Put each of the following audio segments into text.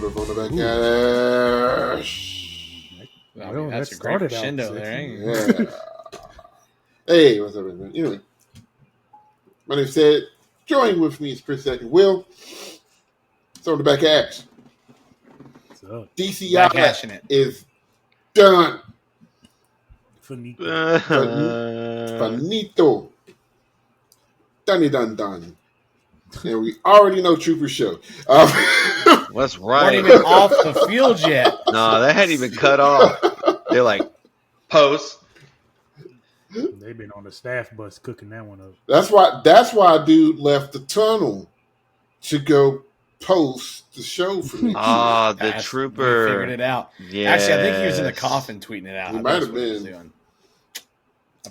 Automotive on the back. Well, that's a great crescendo there, ain't it? Yeah. Hey, what's up, everyone? Anyway, my name's Ted. Join with me is Chris Zach and Will. It's on the back ash. What's up? DCI is done. Finito. Finito. Done. And we already know Trooper Show. That's right. Weren't even off the field yet. No, they hadn't even cut off. They're like, post. They've been on the staff bus cooking that one up. That's why dude left the tunnel to go post the show for me. The Trooper. He figured it out. Yeah. Actually, I think he was in the coffin tweeting it out. He might have been.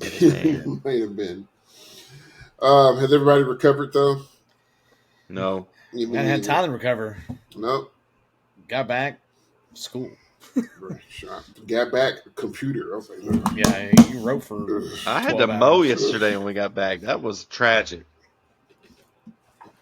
He might have been. Has everybody recovered though? No. I had time to recover. No. Got back. School. Got back. Computer. I was like, no. Yeah, you wrote for. I had to mow yesterday when we got back. That was tragic.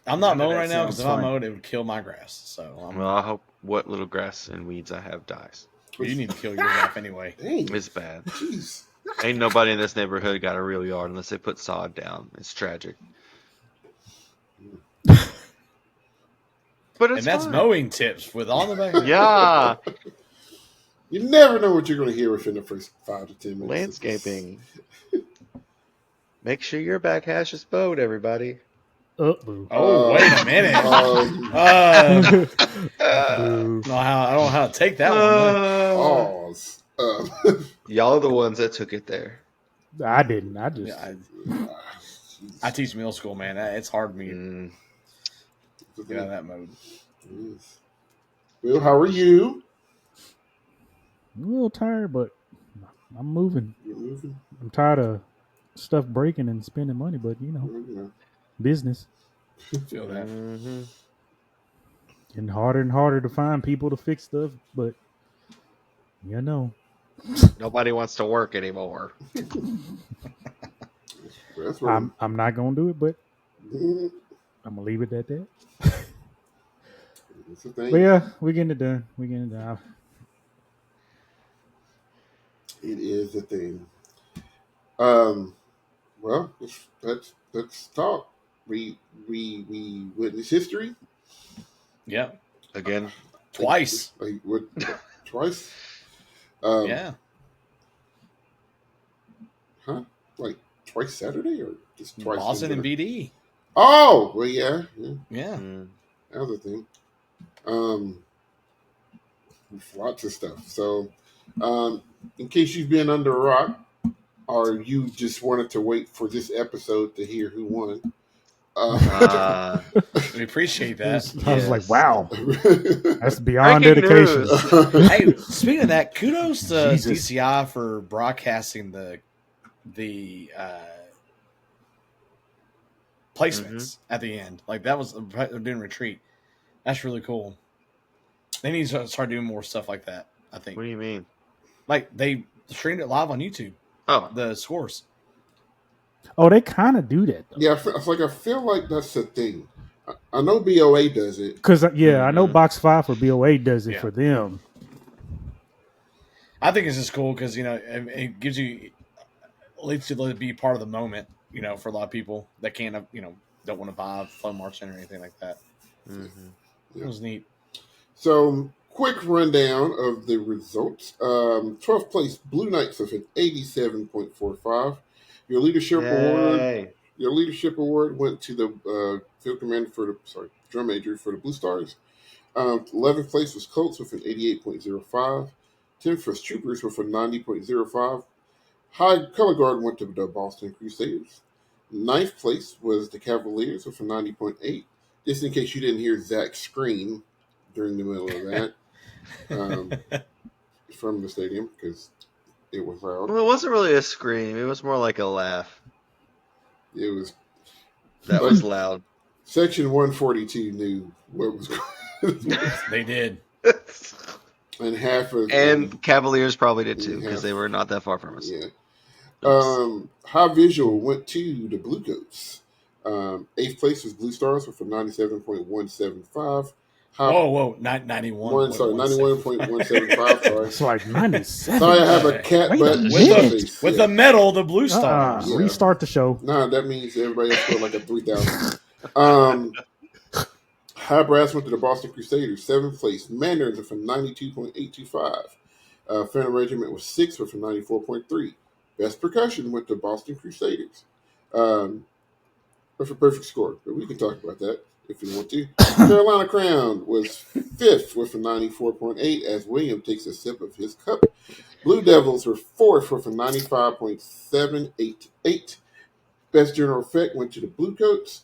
I'm not mowing right now because if I mowed, it would kill my grass. So well, I hope what little grass and weeds I have dies. You need to kill yours off anyway. Dang. It's bad. Jeez. Ain't nobody in this neighborhood got a real yard unless they put sod down. It's tragic. But it's that's fine. mowing tips with on the back. Yeah. You never know what you're going to hear within the first 5 to 10 minutes. Landscaping. Make sure your back hash is bowed, everybody. Oh, wait a minute. I don't know how to take that one. Y'all are the ones that took it there. I didn't. I teach middle school, man. It's hard for me to get out of that mode. Will, how are you? I'm a little tired, but I'm moving. You're moving? I'm tired of stuff breaking and spending money, but business. Feel that. Mm-hmm. Getting harder and harder to find people to fix stuff, but nobody wants to work anymore. I'm not gonna do it, but I'm gonna leave it at that. But yeah, we're getting it done. It is a thing. Well, let's talk. We witness history. Yeah. Again. Twice. Twice? Yeah. Huh? Like twice Saturday or just twice? Boston and BD. Oh, well, yeah. Yeah. That was a thing. Lots of stuff. So, in case you've been under a rock, or you just wanted to wait for this episode to hear who won, we appreciate that. I was like, wow, that's beyond dedication. Hey, speaking of that, kudos to DCI for broadcasting the placements at the end. Like that was doing retreat. That's really cool. They need to start doing more stuff like that, I think. What do you mean? Like they streamed it live on YouTube. Oh, the scores. Oh, they kind of do that, though. Yeah, I feel like that's the thing. I know BOA does it. Because, I know Box 5 for BOA does it for them. I think it's just cool because, it gives you, at least to be part of the moment, for a lot of people that can't, don't want to buy a phone marching or anything like that. It was neat. So, quick rundown of the results. 12th place, Blue Knights with an 87.45. Your leadership award went to the field commander drum major for the Blue Stars. 11th place was Colts with an 88.05. 10th was Troopers with a 90.05. High color guard went to the Boston Crusaders. 9th place was the Cavaliers with a 90.8. Just in case you didn't hear Zach scream during the middle of that from the stadium because it was loud. Well, it wasn't really a scream. It was more like a laugh. It was. That was loud. Section 142 knew what was going on. They did. And half of Cavaliers probably did too because they were not that far from us. Yeah. High visual went to the Blue Coats. 8th place was Blue Stars with a 97.175. High, Whoa, not 91. 91.175. Sorry. It's like 97. Sorry, I have a cat Wait a butt minute. face. With Yeah. the medal, the Blue Stars. Yeah. Restart the show. Nah, that means everybody else scored like a 3,000. High brass went to the Boston Crusaders, 7th place. Mandarins for 92.825. Phantom Regiment was 6th with a 94.3. Best percussion went to Boston Crusaders. That's a perfect score, but we can talk about that if you want to. Carolina Crown was 5th with a 94.8 as William takes a sip of his cup. Blue Devils were 4th with a 95.788. Best general effect went to the Blue Coats.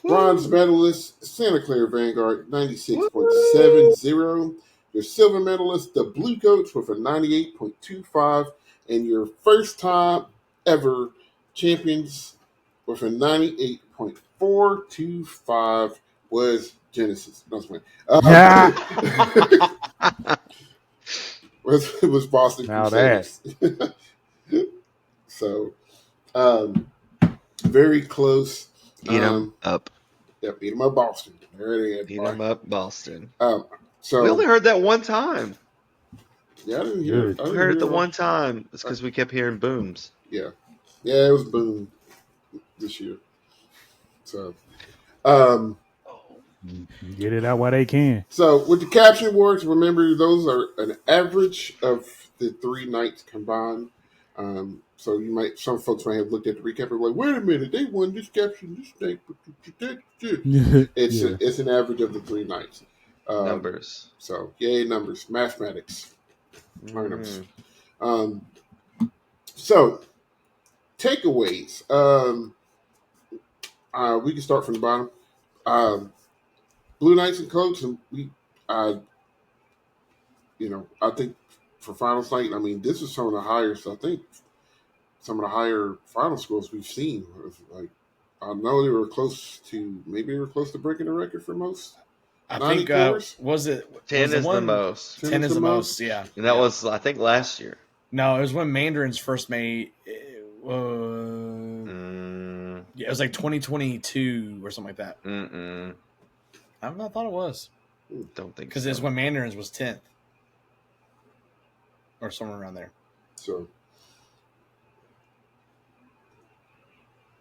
Bronze medalist, Santa Clara Vanguard, 96.70. Your silver medalist, the Blue Coats, with a 98.25. And your first time ever champions with a 98.425 was Genesis. No, it was Boston Now Crusaders. So, very close. Eat 'em up. Yep, beat 'em up, Boston. There it is. Eat 'em up, Boston. So We only heard that one time. yeah, I didn't hear. Good. I We didn't heard it hear the that. one time. It's because we kept hearing booms. Yeah, it was boom this year. So, Get it out while they can. so with the caption awards, remember those are an average of the 3 nights combined. So some folks might have looked at the recap and like, wait a minute, they won this caption this night. It's an average of the 3 nights. Numbers. So yay numbers, mathematics, learners. So takeaways. We can start from the bottom. Blue Knights and Coats, and I think for finals night, I mean, this is some of the highest. I think some of the higher final scores we've seen. Like, I know they were close to breaking the record for most. I think was it 10 is the most. 10 is the most, yeah. And that was, I think, last year. No, it was when Mandarins first made. Yeah, it was like 2022 or something like that. I thought it was. Don't think because it's when Mandarins was 10th or somewhere around there. So,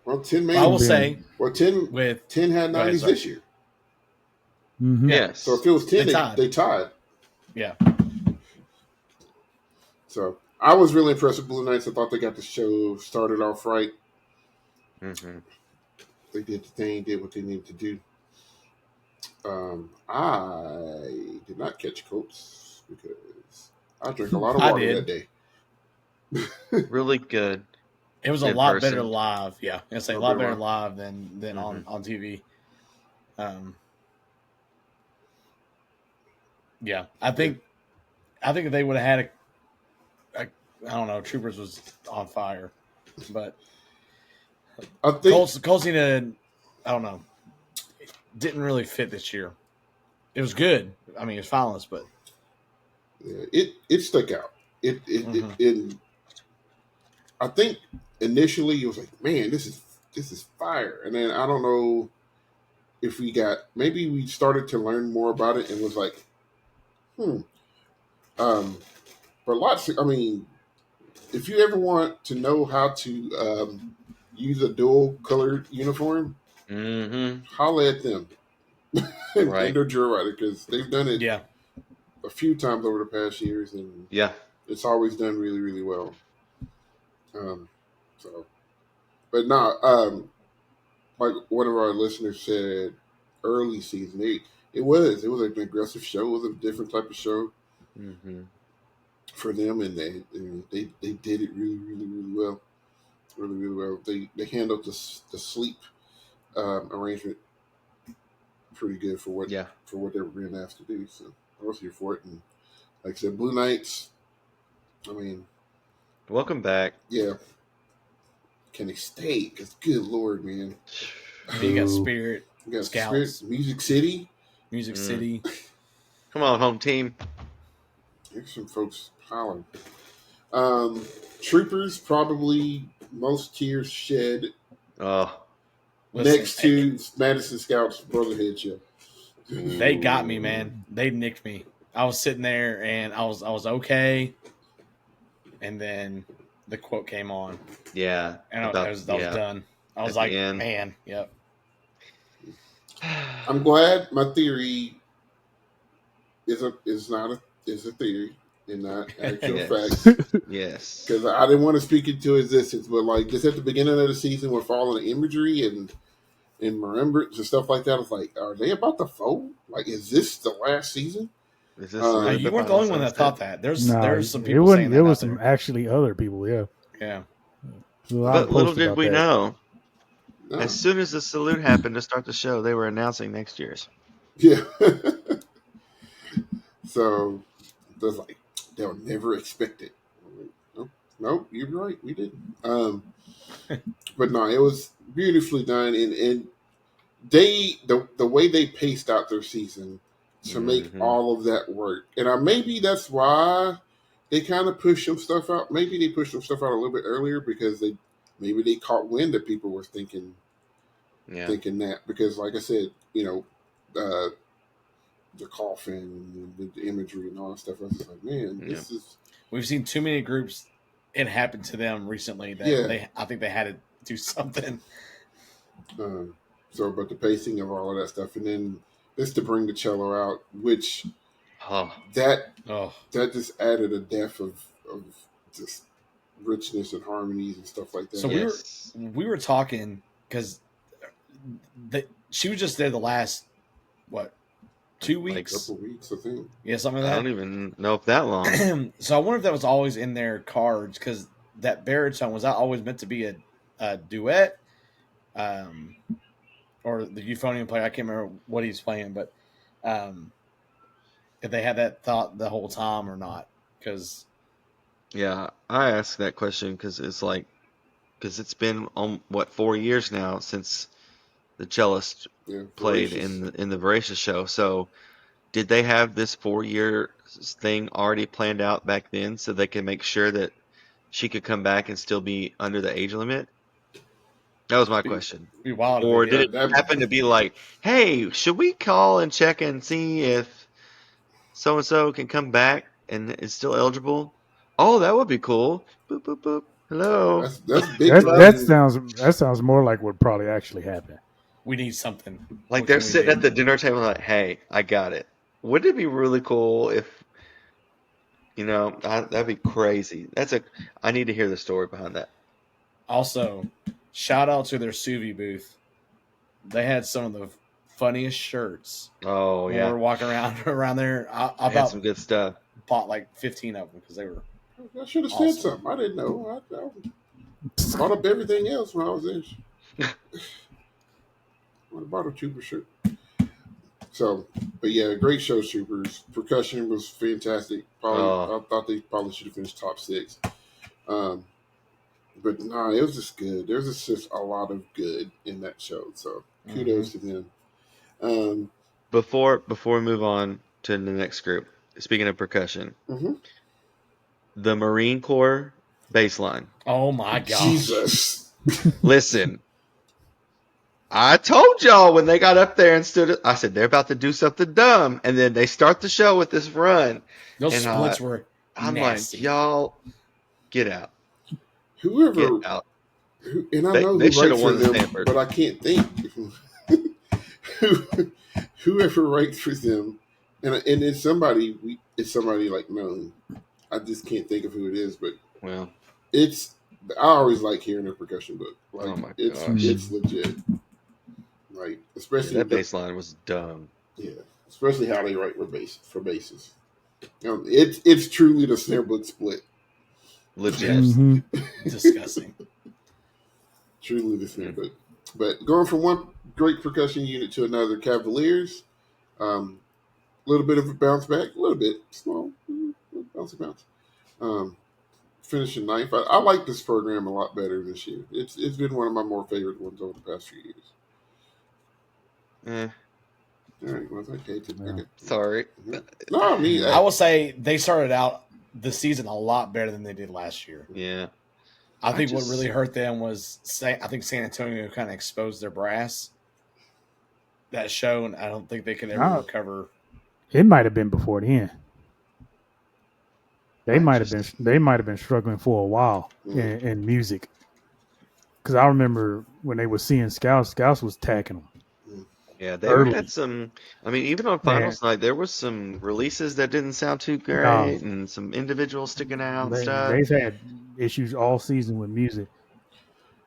well, 10 I will say, 10 had 90s this year. Mm-hmm. Yes. So if it was 10, they tied. Yeah. So I was really impressed with Blue Knights. I thought they got the show started off right. Mm-hmm. They did the thing, did what they needed to do. I did not catch Coats because I drank a lot of water that day. Really good. It was a lot better live. Yeah, it's a lot better live than Mm-hmm. on TV. Yeah, I think if they would have had I don't know, Troopers was on fire, but I think Colts need to, I don't know, it didn't really fit this year. It was good. I mean, it's finalist, but it stuck out. It I think initially it was like, man, this is fire, and then I don't know if maybe we started to learn more about it and was like, but lots. I mean, if you ever want to know how to use a dual colored uniform, holla at them. Right. And their drill rider, because they've done it a few times over the past years, and it's always done really, really well. But like one of our listeners said, early season, it was an aggressive show. It was a different type of show for them, and they did it really, really, really well. Really, really well. They handled the sleep arrangement pretty good for what they were being asked to do. So I was here for it, and like I said, Blue Knights. I mean, welcome back. Yeah, can they stay? Because good lord, man, you got Spirit, you got Scouts, Spirit, Music City. Come on, home team. There's some folks hollering. Troopers probably most tears shed. Oh. Next to Madison Scouts Brotherhood show. They got me, man. They nicked me. I was sitting there and I was okay, and then the quote came on, Yeah, and I about was yeah done. I was at the like, end. man, yep. I'm glad my theory is not a theory and not actual Yes, facts. yes. Because I didn't want to speak into existence, but like just at the beginning of the season with all of the imagery and remembrance and stuff like that, I was like, are they about to fold? Like, is this the last season? Is this really You the weren't the final only one that sunset? thought that. Nah, There's some it people wasn't. saying It that was out some there. actually other people. Yeah, Yeah. there's a lot of But little posts did about we that. know, as No. soon as the salute happened to start the show, they were announcing next year's. Yeah. So there's like they'll never expect it. Nope, nope, you're right. We didn't. But no, it was beautifully done, and the way they paced out their season to make Hmm. all of that work, and maybe that's why they kind of pushed some stuff out. Maybe they pushed some stuff out a little bit earlier because they caught wind that people were Yeah, thinking that because, like I said, the coffin, the imagery, and all that stuff. I was just like, man, yeah. this is We've seen too many groups. It happened to them recently that yeah. I think they had to do something. Um, so, but the pacing of all of that stuff, and then just to bring the cello out, which Oh, that Oh, that just added a depth of just richness and harmonies and stuff like so that. yes. we were talking because she was just there the last what 2 Like, A weeks, couple of weeks, I think. yeah, something I like don't even know if that long. that. So I wonder if that was always in their cards because that baritone was that always meant to be a duet, um, or the euphonium player. I can't remember what he's playing, but um, if they had that thought the whole time or not, because Yeah, I asked that question because it's been on what 4 years now since the cellist Yeah, played voracious. in the Voracious show. So did they have this 4 year thing already planned out back then so they can make sure that she could come back and still be under the age limit? That was my question. be wild if they Or did it did. That happen to be like, hey, should we call and check and see if so and so can come back and is still eligible? Oh, that would be cool. Boop boop boop. Hello. that's bigger That Hello. than that sounds more like what probably actually happened. We need something. Like What they're can we sitting do? at the dinner table like, hey, I got it. Wouldn't it be really cool if, that'd be crazy. I need to hear the story behind that. Also, shout out to their Suvi booth. They had some of the funniest shirts Oh when we yeah, were walking around there. I they had about some good stuff. bought like 15 of them because they were I should have said awesome. something. I didn't know. I brought up everything else when I was there. I bought a trooper shirt. So, but yeah, great show, troopers. Percussion was fantastic. Probably, Oh, I thought they probably should have finished top six. Um, but nah, it was just good. There was just a lot of good in that show. So Mm-hmm. kudos to them. Um, before we move on to the next group, speaking of percussion, mhm. the Marine Corps bass line. Oh my gosh! Jesus. Listen, I told y'all when they got up there and stood, I said they're about to do something dumb, and then they start the show with this run, Those and splits were I'm like, nasty. y'all, get out, get Whoever, out. and I They know they who should writes have for won the them, Stanford. but I can't think. Whoever writes for them, and it's somebody like known. I just can't think of who it is, but Well, it's. I always like hearing a percussion book. oh Like my gosh, it's Mm. legit. Like yeah, especially that bass line was dumb, yeah, especially how they write for basses. It's truly the snare book split. legit. Yes, Hmm. disgusting. Truly the snare Mm. book. But going from one great percussion unit to another, Cavaliers. A little bit of a bounce back, a little bit small, bounce. Um, Finishing ninth. I like this program a lot better this year. It's been one of my more favorite ones over the past few years. Eh, All right, well, okay, Yeah. okay. sorry. No, I mean, I will say they started out the season a lot better than they did last year. Yeah, I I think what just, really hurt them was I think San Antonio kind of exposed their brass. that show, and I don't think they can ever Nah, recover. it might have been before then. They I might have just been struggling for a while in music. Because I remember when they were seeing Scouts, Scouts was attacking them yeah, they had early. some. I mean, even on And finals night, there was some releases that didn't sound too great, no, and some individuals sticking out and stuff. they've had issues all season with music.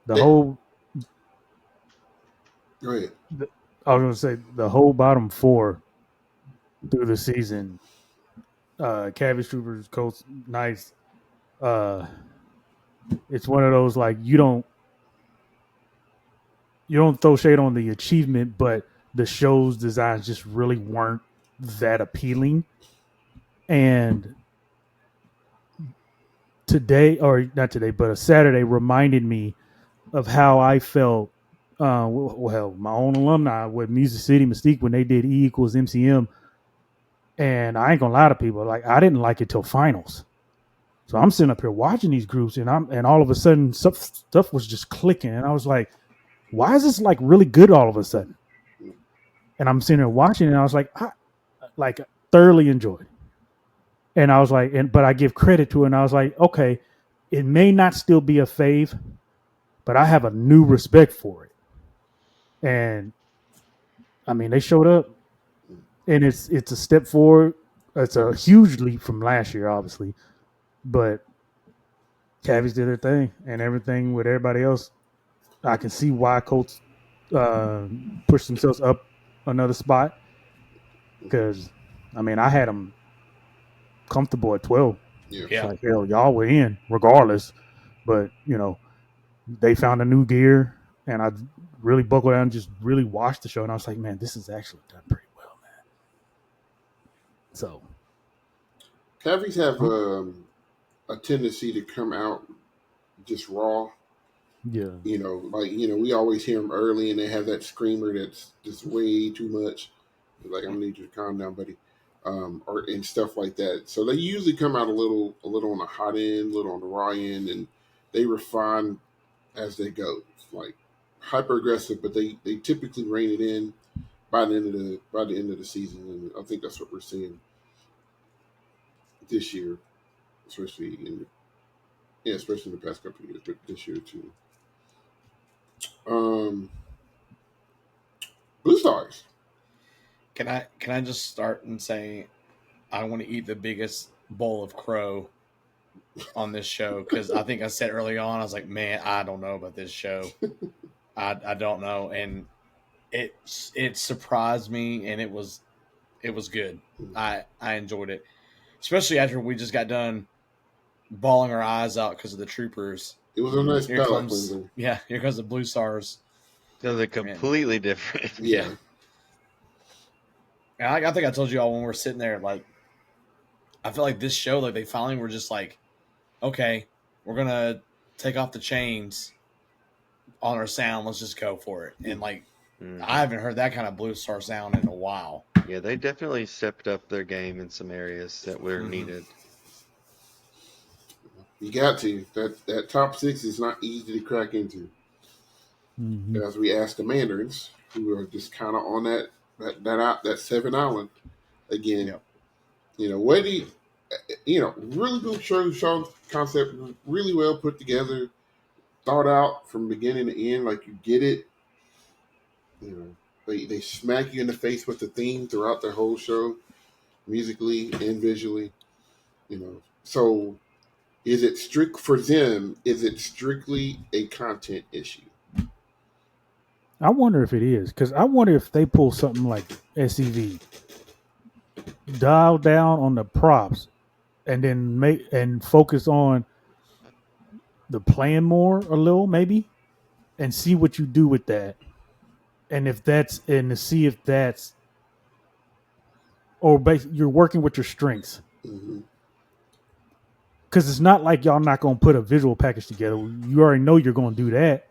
The They, whole, go ahead. the, I was going to say, the whole bottom four through the season, Cabbage Troopers, Colts, Knights, uh, it's one of those like you don't throw shade on the achievement, but the show's designs just really weren't that appealing. And today, or not today, but a Saturday reminded me of how I felt. Well, my own alumni with Music City Mystique when they did E equals MCM, and I ain't gonna lie to people, like I didn't like it till finals. So I'm sitting up here watching these groups, and all of a sudden stuff was just clicking, and I was like, "Why is this like really good all of a sudden?" And I'm sitting there watching, it, and I was like, I like thoroughly enjoyed. And I was like, but I give credit to it, and I was like, okay, it may not still be a fave, but I have a new respect for it. And I mean, they showed up, and it's a step forward. It's a huge leap from last year, obviously, but Cavies did their thing, and everything with everybody else. I can see why Colts uh, pushed themselves up another spot because, I mean, I had them comfortable at 12. Yeah. It's Yeah, like, hell, y'all were in regardless, but they found a new gear, and I really buckled down and just really watched the show, and I was like, man, this is actually done pretty well, man. So, Cavies have a tendency to come out just raw. yeah, We always hear them early, and they have that screamer that's just way too much. Like, I'm gonna need you to calm down, buddy, or and stuff like that. So they usually come out a little on the hot end, a little on the raw end, and they refine as they go. It's like hyper aggressive, but they typically rein it in by the end of the season, and I think that's what we're seeing this year, especially especially in the past couple of years, but this year too. Um, Blue Stars. can I just start and say I want to eat the biggest bowl of crow on this show because I think I said early on I was like, man, I don't know about this show. I don't know, and it surprised me, and it was good. I enjoyed it, especially after we just got done bawling our eyes out because of the troopers. It was a nice Here palate comes cleanser. here comes the Blue Stars, Something and completely different. yeah, Yeah. and I think I told you all when we were sitting there, like I feel like this show, like they finally were just like, okay, we're gonna take off the chains on our sound. Let's just go for it. And like I Hmm. haven't heard that kind of Blue Star sound in a while. Yeah, they definitely stepped up their game in some areas that were Mm-hmm. needed. You got to. That top six is not easy to crack into. mm-hmm. As we asked the Mandarins, who are just kind of on that seven island again. Yep. What do really good show concept, really well put together, thought out from beginning to end, like you get it. They smack you in the face with the theme throughout the whole show, musically and visually. So is it strict for them? Is it strictly a content issue? I wonder if it is because I wonder if they pull something like SCV, dial down on the props, and then make and focus on the plan more a little, maybe, and see what you do with that, and if that's and to see if that's or you're working with your strengths Mm-hmm. because it's not like y'all not going to put a visual package together. You already know you're going to do that,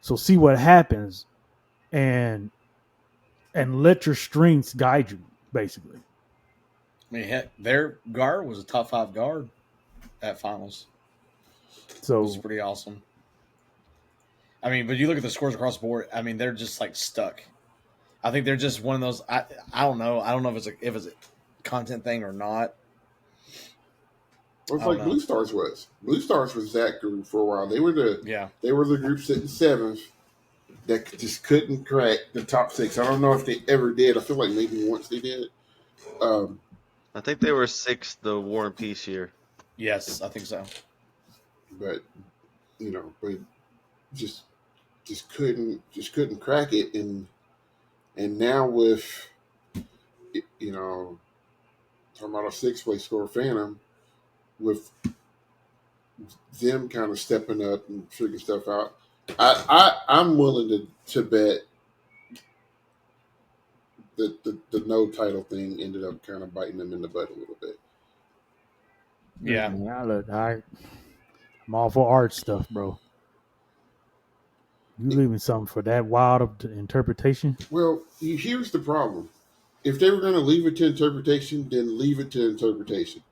so see what happens and let your strengths guide you, basically. I mean, heck, their guard was a top 5 guard at finals, which is So pretty awesome. I mean, but you look at the scores across the board. I mean, they're just like stuck. I think they're just one of those. I don't know. I don't know if it's a content thing or not. Well, it's I don't like know. Blue Stars was. Blue Stars was that group for a while. They were Yeah. the group sitting seventh that just couldn't crack the top six. I don't know if they ever did. I feel like maybe once they did. Um, I think they were sixth the War and Peace year. Yes, I think so. but but just couldn't crack it, and now with talking about a sixth place score Phantom with them kind of stepping up and figuring stuff out. I'm willing to bet that the no title thing ended up kind of biting them in the butt a little bit. Yeah. I'm all for art stuff, bro. You leaving something for that wild of interpretation? Well, here's the problem. If they were going to leave it to interpretation, then leave it to interpretation.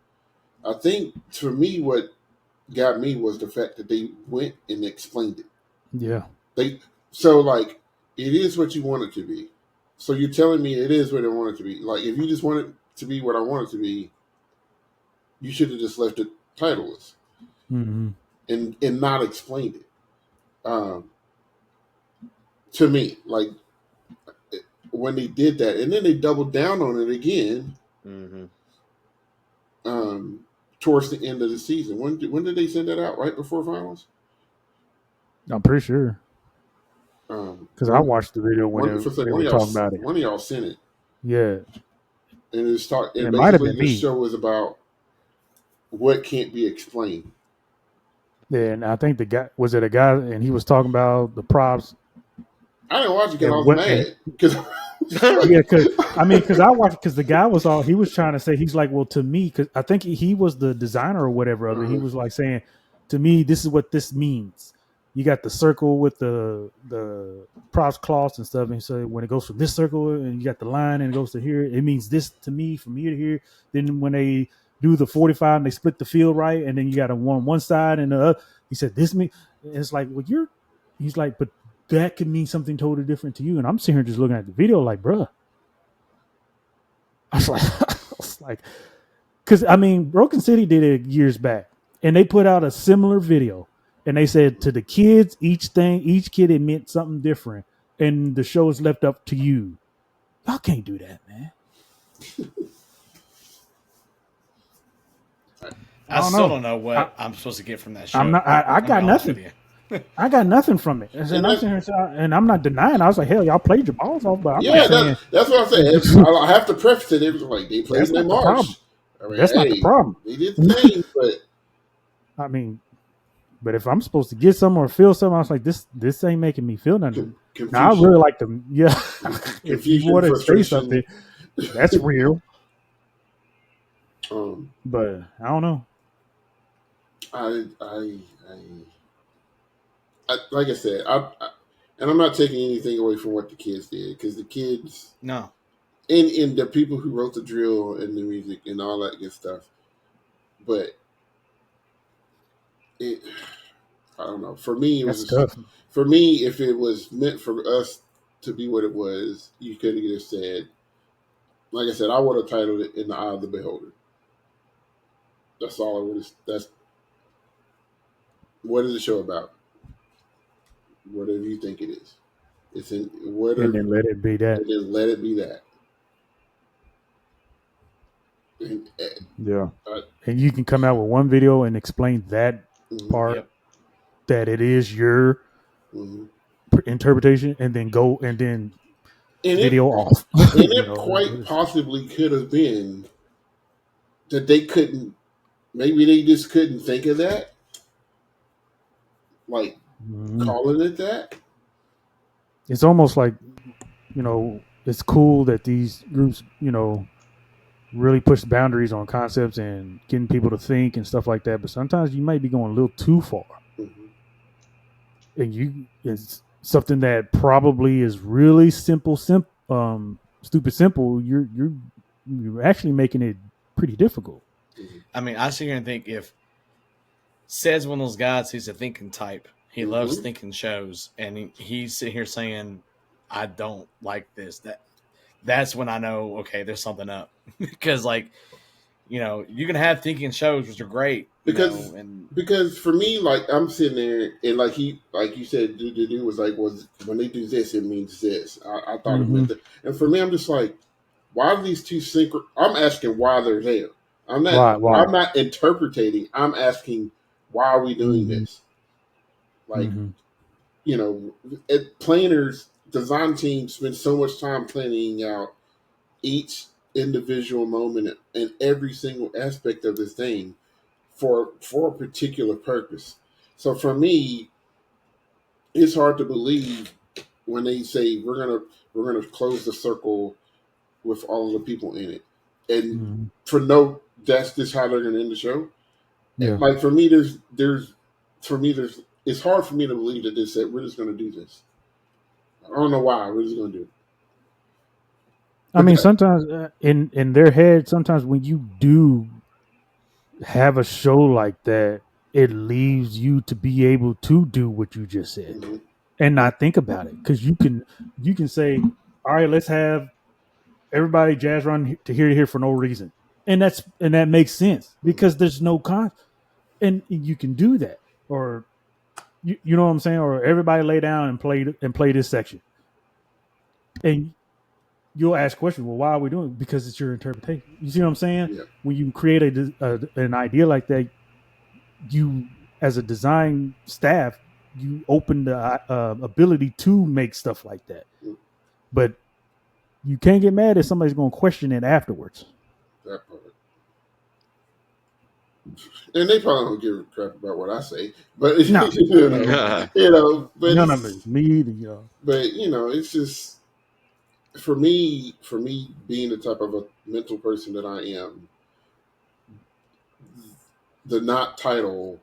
I think for me, what got me was the fact that they went and explained it. Yeah. Like it is what you want it to be. So you're telling me it is what I want it to be. Like if you just want it to be what I want it to be, you should have just left it titleless Mm-hmm. and not explained it. To me, like when they did that, and then they doubled down on it again. Mm-hmm. Towards the end of the season. When did they send that out? Right before finals? I'm pretty sure because I watched the video when they were talking about it. One of y'all sent it. Yeah, And it might have basically been the me. show was about what can't be explained. Yeah, and I think the guy was it a guy, and he was talking about the props. I didn't watch it because I was mad. Because I watched because the guy he was trying to say he's like, well, to me, because I think he was the designer or whatever of it. He was like saying, to me, this is what this means. You got the circle with the props cloths and stuff, and so when it goes from this circle and you got the line and it goes to here, it means this to me from here to here. Then when they do the 45 and they split the field right, and then you got a one side and the other, he said this means it's like, well, he's like, but that could mean something totally different to you. And I'm sitting here just looking at the video like, bruh. I was like, because I mean, Broken City did it years back, and they put out a similar video, and they said to the kids, each kid it meant something different, and the show is left up to you. Y'all can't do that, man. I still don't know what I'm supposed to get from that show. I got nothing. I got nothing from it. And I'm sitting here, and I'm not denying. I was like, hell, y'all played your balls off, but I'm not saying, that's what I'm saying. I have to preface it. It was like they played their march. That's not the problem. They did the thing, but I mean, but if I'm supposed to get something or feel something, I was like, this ain't making me feel nothing. Now, I really like them. Yeah, if you want to say something, that's real. But I don't know. Like I said, and I'm not taking anything away from what the kids did, because the kids, no, and the people who wrote the drill and the music and all that good stuff, but I don't know. For me, it was tough. For me, if it was meant for us to be what it was, you could have just said, like I said, I would have titled it "In the Eye of the Beholder." That's all I would have. That's what is the show about? Whatever you think it is, it's in whatever. And then let it be that. And then let it be that. And you can come out with one video and explain that part, that it is your interpretation, and then go and then video off. And it quite possibly could have been that they couldn't. Maybe they just couldn't think of that. Like calling it that. It's almost like, it's cool that these groups, really push boundaries on concepts and getting people to think and stuff like that. But sometimes you might be going a little too far. And it's something that probably is really stupid simple. You're actually making it pretty difficult. I mean, I sit here and think if Ced's one of those guys, he's a thinking type. He loves thinking shows, and he's sitting here saying, I don't like this. That's when I know, okay, there's something up. Because like, you can have thinking shows which are great, because and because for me, like I'm sitting there and like you said, dude was like, was when they do this, it means this. I thought it Mm-hmm. meant that, and for me, I'm just like, why are these two synchro? I'm asking why they're there. I'm not. Why? I'm not interpreting. I'm asking why are we doing Mm-hmm. this? Like Mm-hmm. planners, design teams spend so much time planning out each individual moment and every single aspect of this thing for a particular purpose. So for me, it's hard to believe when they say we're gonna close the circle with all of the people in it, and Mm-hmm. that's just how they're gonna end the show. Yeah. Like for me, there's it's hard for me to believe that they said we're just gonna do this. I don't know why we're just gonna do it. I But mean, sometimes in their head, sometimes when you do have a show like that, it leaves you to be able to do what you just said mhm. and not think about it, because you can say, all right, let's have everybody jazz run to here for no reason, and that makes sense because there's no con, and you can do that, or you know what I'm saying, or everybody lay down and play this section, and you'll ask questions. Well, why are we doing it? Because it's your interpretation. You see what I'm saying? Yeah, When you create an idea like that, you as a design staff, you open the ability to make stuff like that. But you can't get mad if somebody's going to question it afterwards. that part. And they probably don't give a crap about what I say, but No, but none of it. Me either. it's just for me being the type of a mental person that I am, the not title,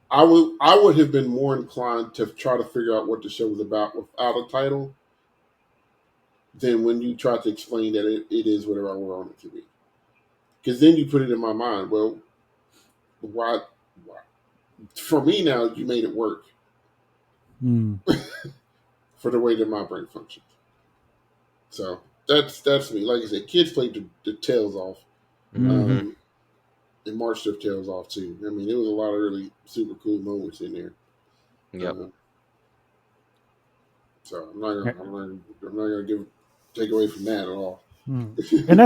I would have been more inclined to try to figure out what the show was about without a title than when you try to explain that it is whatever I want it to be. Because then you put it in my mind. Well, why? For me now, you made it work Mm. for the way that my brain functions. So that's me. Like I said, kids played the tails off. Mm-hmm. Um, and marched their tails off too. I mean, there was a lot of really super cool moments in there. Yep. Uh, so I'm not gonna take away from that at all. Mm. And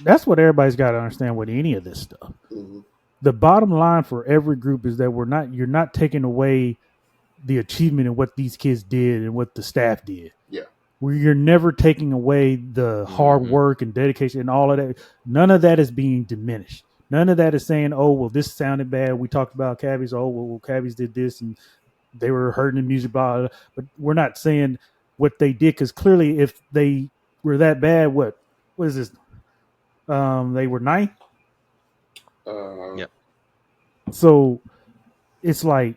that's what everybody's got to understand with any of this stuff. Hmm. The bottom line for every group is that you're not taking away the achievement of what these kids did and what the staff did. Yeah. Where you're never taking away the hard Hmm. work and dedication and all of that. None of that is being diminished. None of that is saying, oh, well, this sounded bad. We talked about cabbies. Oh, well, cabbies did this and they were hurting the music, blah, blah, blah. But we're not saying what they did, because clearly if they were that bad, what is this? They were ninth. Uh, Yep. So it's like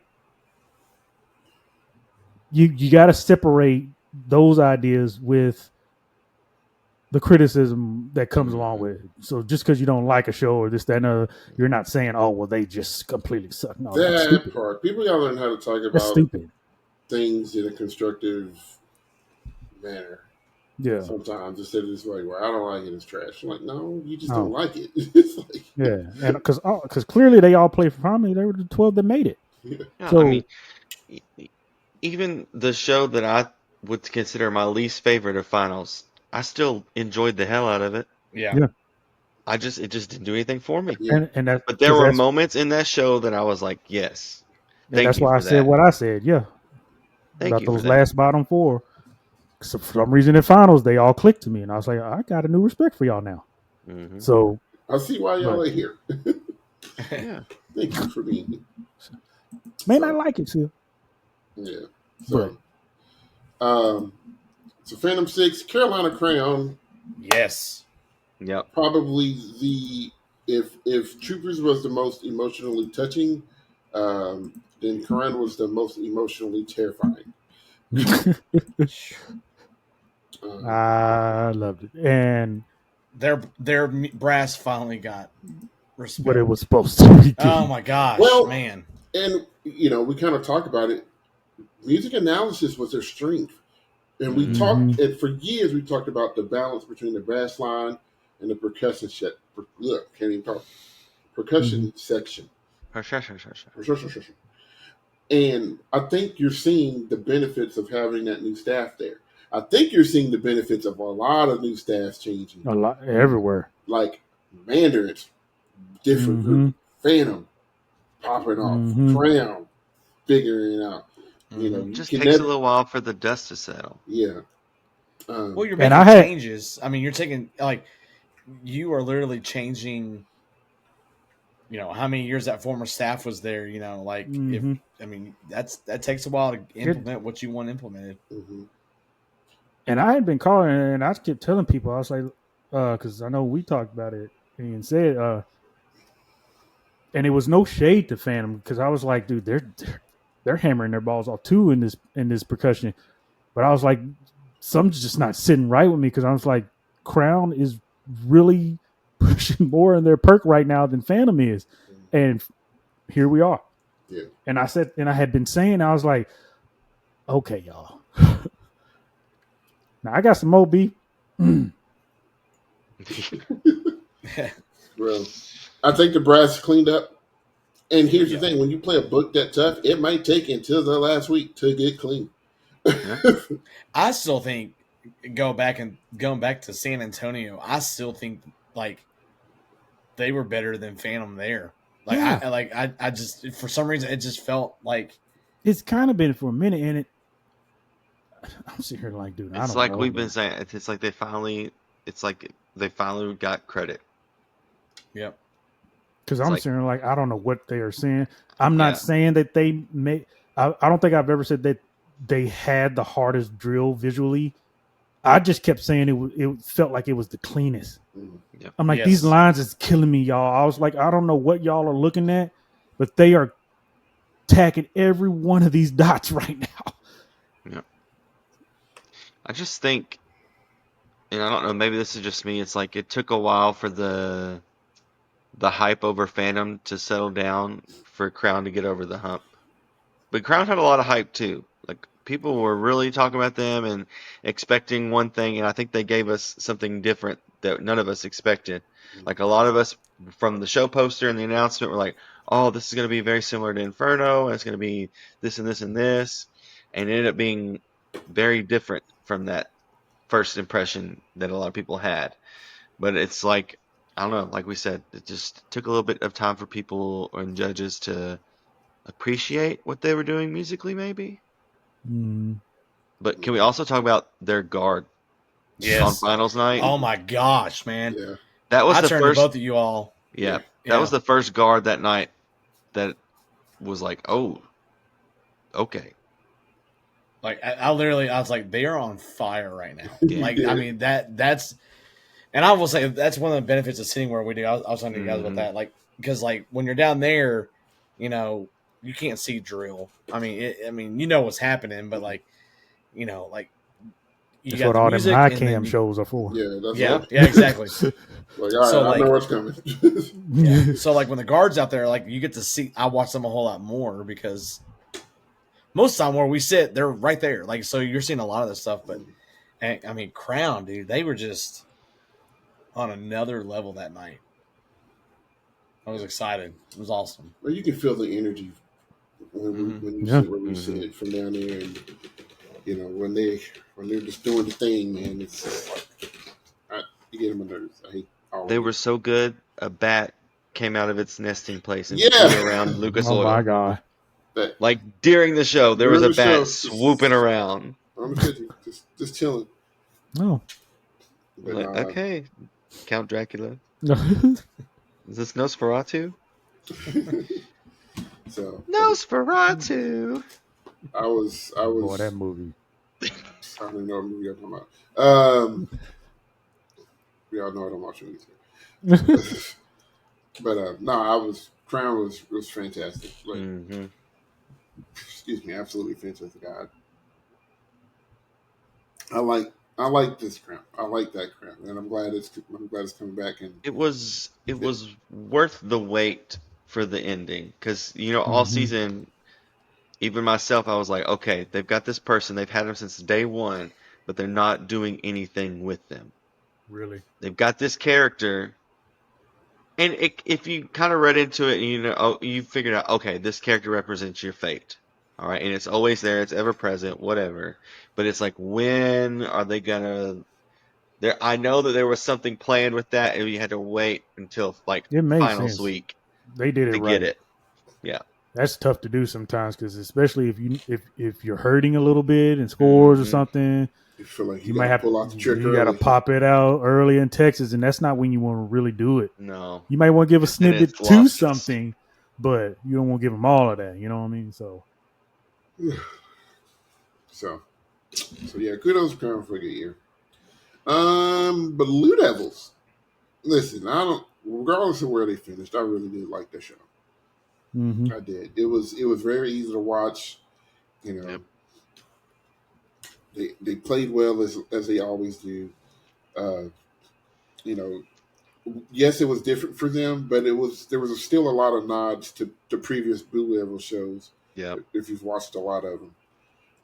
you got to separate those ideas with the criticism that comes along Hmm. with it. So just because you don't like a show or this, that, and you're not saying, oh, well, they just completely suck. No, that's that stupid. part. People gotta learn how to talk That's about stupid. things in a constructive manner. Yeah. Sometimes instead of just like, well, I don't like it, it's trash. I'm like, no, you just don't Oh, like it. It's like, yeah. And because clearly they all played for Harmony. They were the 12 that made it. yeah, Yeah, I mean, So, e- even the show that I would consider my least favorite of finals, I still enjoyed the hell out of it. yeah, yeah. It just didn't do anything for me. yeah, And that, But there because were moments in that show that I was like, yes, thank that's you why I for said that. what I said. Yeah. Thank About you for those that. last bottom four. So for some reason in finals, they all clicked to me. And I was like, I got a new respect for y'all now. Hmm. So, I see why y'all but are here. Yeah. Thank you for being here. may not So like it too. yeah, But so um, so Phantom 6, Carolina Crown, yes, Yep. probably the if Troopers was the most emotionally touching, then Corinne was the most emotionally terrifying. Um, I loved it. And their brass finally got what it respect. was supposed to be Oh getting. my gosh, well, man! and we kind of talked about it. Music analysis was their strength. And we Mm-hmm. Mm-hmm. talked, and for years we talked about the balance between the brass line and the percussion set. Look, can't even talk. Mm-hmm. Percussion section. Sure. And I think you're seeing the benefits of having that new staff there. I think you're seeing the benefits of a lot of new staffs changing. A lot everywhere. Like Mandarins, different group. Mm-hmm. Phantom, popping off. Mm-hmm. Crown, figuring it out. You know, Mm-hmm. It you just can takes a never, little while for the dust to settle. yeah. Well, you're And I making had changes. I mean, you're taking like you are literally changing. How many years that former staff was there. Like if mm-hmm. I mean that takes a while to it, implement what you want implemented. Mm-hmm. and I had been calling and I kept telling people, I was like, because I know we talked about it and said, and it was no shade to Phantom because I was like, dude, they're hammering their balls off too in this percussion. But I was like, something's just not sitting right with me because I was like, Crown is really pushing more in their perk right now than Phantom is, and here we are. Yeah. And I said, and I had been saying, I was like, okay, y'all. Now I got some OB. Well, I think the brass cleaned up. And here's the Yeah. thing: when you play a book that tough, it might take until the last week to get clean. Yeah. I still think going back to San Antonio, I still think like they were better than Phantom there. Like Yeah, I just for some reason it just felt like it's kind of been for a minute, and I'm sitting here like, dude, I It's don't like know, we've been man. saying. It's like they finally got credit. yep. Because It's I'm like, sitting here like, I don't know what they are saying. I'm not yeah, saying that they may. I don't think I've ever said that they had the hardest drill visually. I just kept saying it felt like it was the cleanest. Mhm. yeah. I'm like, these Yes. lines is killing me, y'all. I was like, I don't know what y'all are looking at, but they are tacking every one of these dots right now. Yeah. I just think, and I don't know, maybe this is just me. It's like it took a while for the hype over Phantom to settle down for Crown to get over the hump. But Crown had a lot of hype too. Like people were really talking about them and expecting one thing, and I think they gave us something different that none of us expected. Like a lot of us from the show poster and the announcement were like, "Oh, this is going to be very similar to Inferno, and it's going to be this and this and this," and it ended up being very different from that first impression that a lot of people had. But it's like I don't know, like we said, it just took a little bit of time for people and judges to appreciate what they were doing musically, maybe. Mm. But can we also talk about their guard on Yes. finals night? Oh my gosh, man. Yeah. That was I the turned to first, both of you all. Yeah. yeah, that was Yeah. the first guard that night that was like, oh, okay, I literally I was like, they are on fire right now. yeah, Like I Yeah. mean that's and I will say that's one of the benefits of sitting where we do. I was talking to you guys about hmm that. Like because like when you're down there, you know, you can't see drill. I mean, you know what's happening, but like, like you That's got what the all them music high and cam then shows are for. Yeah. That's yeah, all. yeah, exactly. Like, all So right, I know like what's coming. yeah. So like when the guards out there, like you get to see I watch them a whole lot more because most of the time where we sit, they're right there. Like so you're seeing a lot of this stuff, but and, I mean Crown, dude, they were just on another level that night. I was excited. It was awesome. Well, you can feel the energy Hmm. when you Yeah. sit where we hmm sit from down there, and when they're just doing the thing, man. It's just like you get on my nerves. I hate all they of it. were so good. A bat came out of its nesting place and flew Yeah. around Lucas Oh my Oil. god. That Like during the show, there was during a the bat show, swooping just around. on the 50, just chilling. No. But Like, nah. okay, Count Dracula. Is this Nosferatu? So, but Nosferatu. I was Boy, that movie. I don't even know what movie you're talking about. We all know I don't watch movies. But no, Crown was fantastic. Like, hmm excuse me, absolutely fantastic. I like this Crown. I like that Crown, and I'm glad it's coming back. And it was worth the wait for the ending because all Hmm. season, even myself, I was like, okay, they've got this person, they've had him since day one. but they're not doing anything with them. Really? They've got this character, and if you kind of read into it, and you figured out, okay, this character represents your fate, all right, and it's always there, it's ever present, whatever. But it's like, when are they gonna? There, I know that there was something planned with that, and you had to wait until like It makes finals sense. week They did it to get right. it. Yeah. That's tough to do sometimes because especially if you're hurting a little bit in scores or Hmm. something, You feel like you you might got to have pull out the trick you got to early. pop it out early in Texas, and that's not when you want to really do it. No, You might want to give a 'cause then snippet it's to lost. something, but you don't want to give them all of that. You know what I mean? So So yeah, kudos to Crown for a good year. But Blue Devils. Listen, I don't. Regardless of where they finished, I really did like the show. mhm. I did. It was very easy to watch. You know, Yep. they played well as they always do. Uh, you know, yes, it was different for them, but there was still a lot of nods to previous Blue Devil shows. Yep. If you've watched a lot of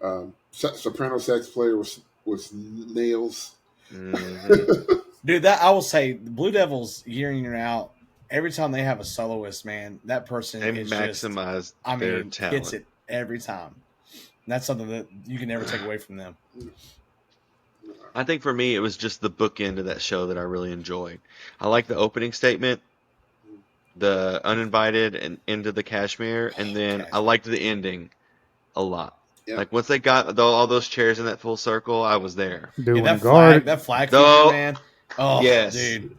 them, soprano sax player was nails. Hmm. Dude, that I will say, the Blue Devils year in year out, every time they have a soloist, man, that person They is just, maximize I their mean, hits talent. it every time. And that's something that you can never take away from them. I think for me, it was just the bookend of that show that I really enjoyed. I like the opening statement, the uninvited and into the cashmere, and then I Cashmere. liked the ending a lot. Yeah, Like once they got all those chairs in that full circle, I was there. Dude, Yeah, when the guard, that flag feature, Though, man. Oh, yes, dude,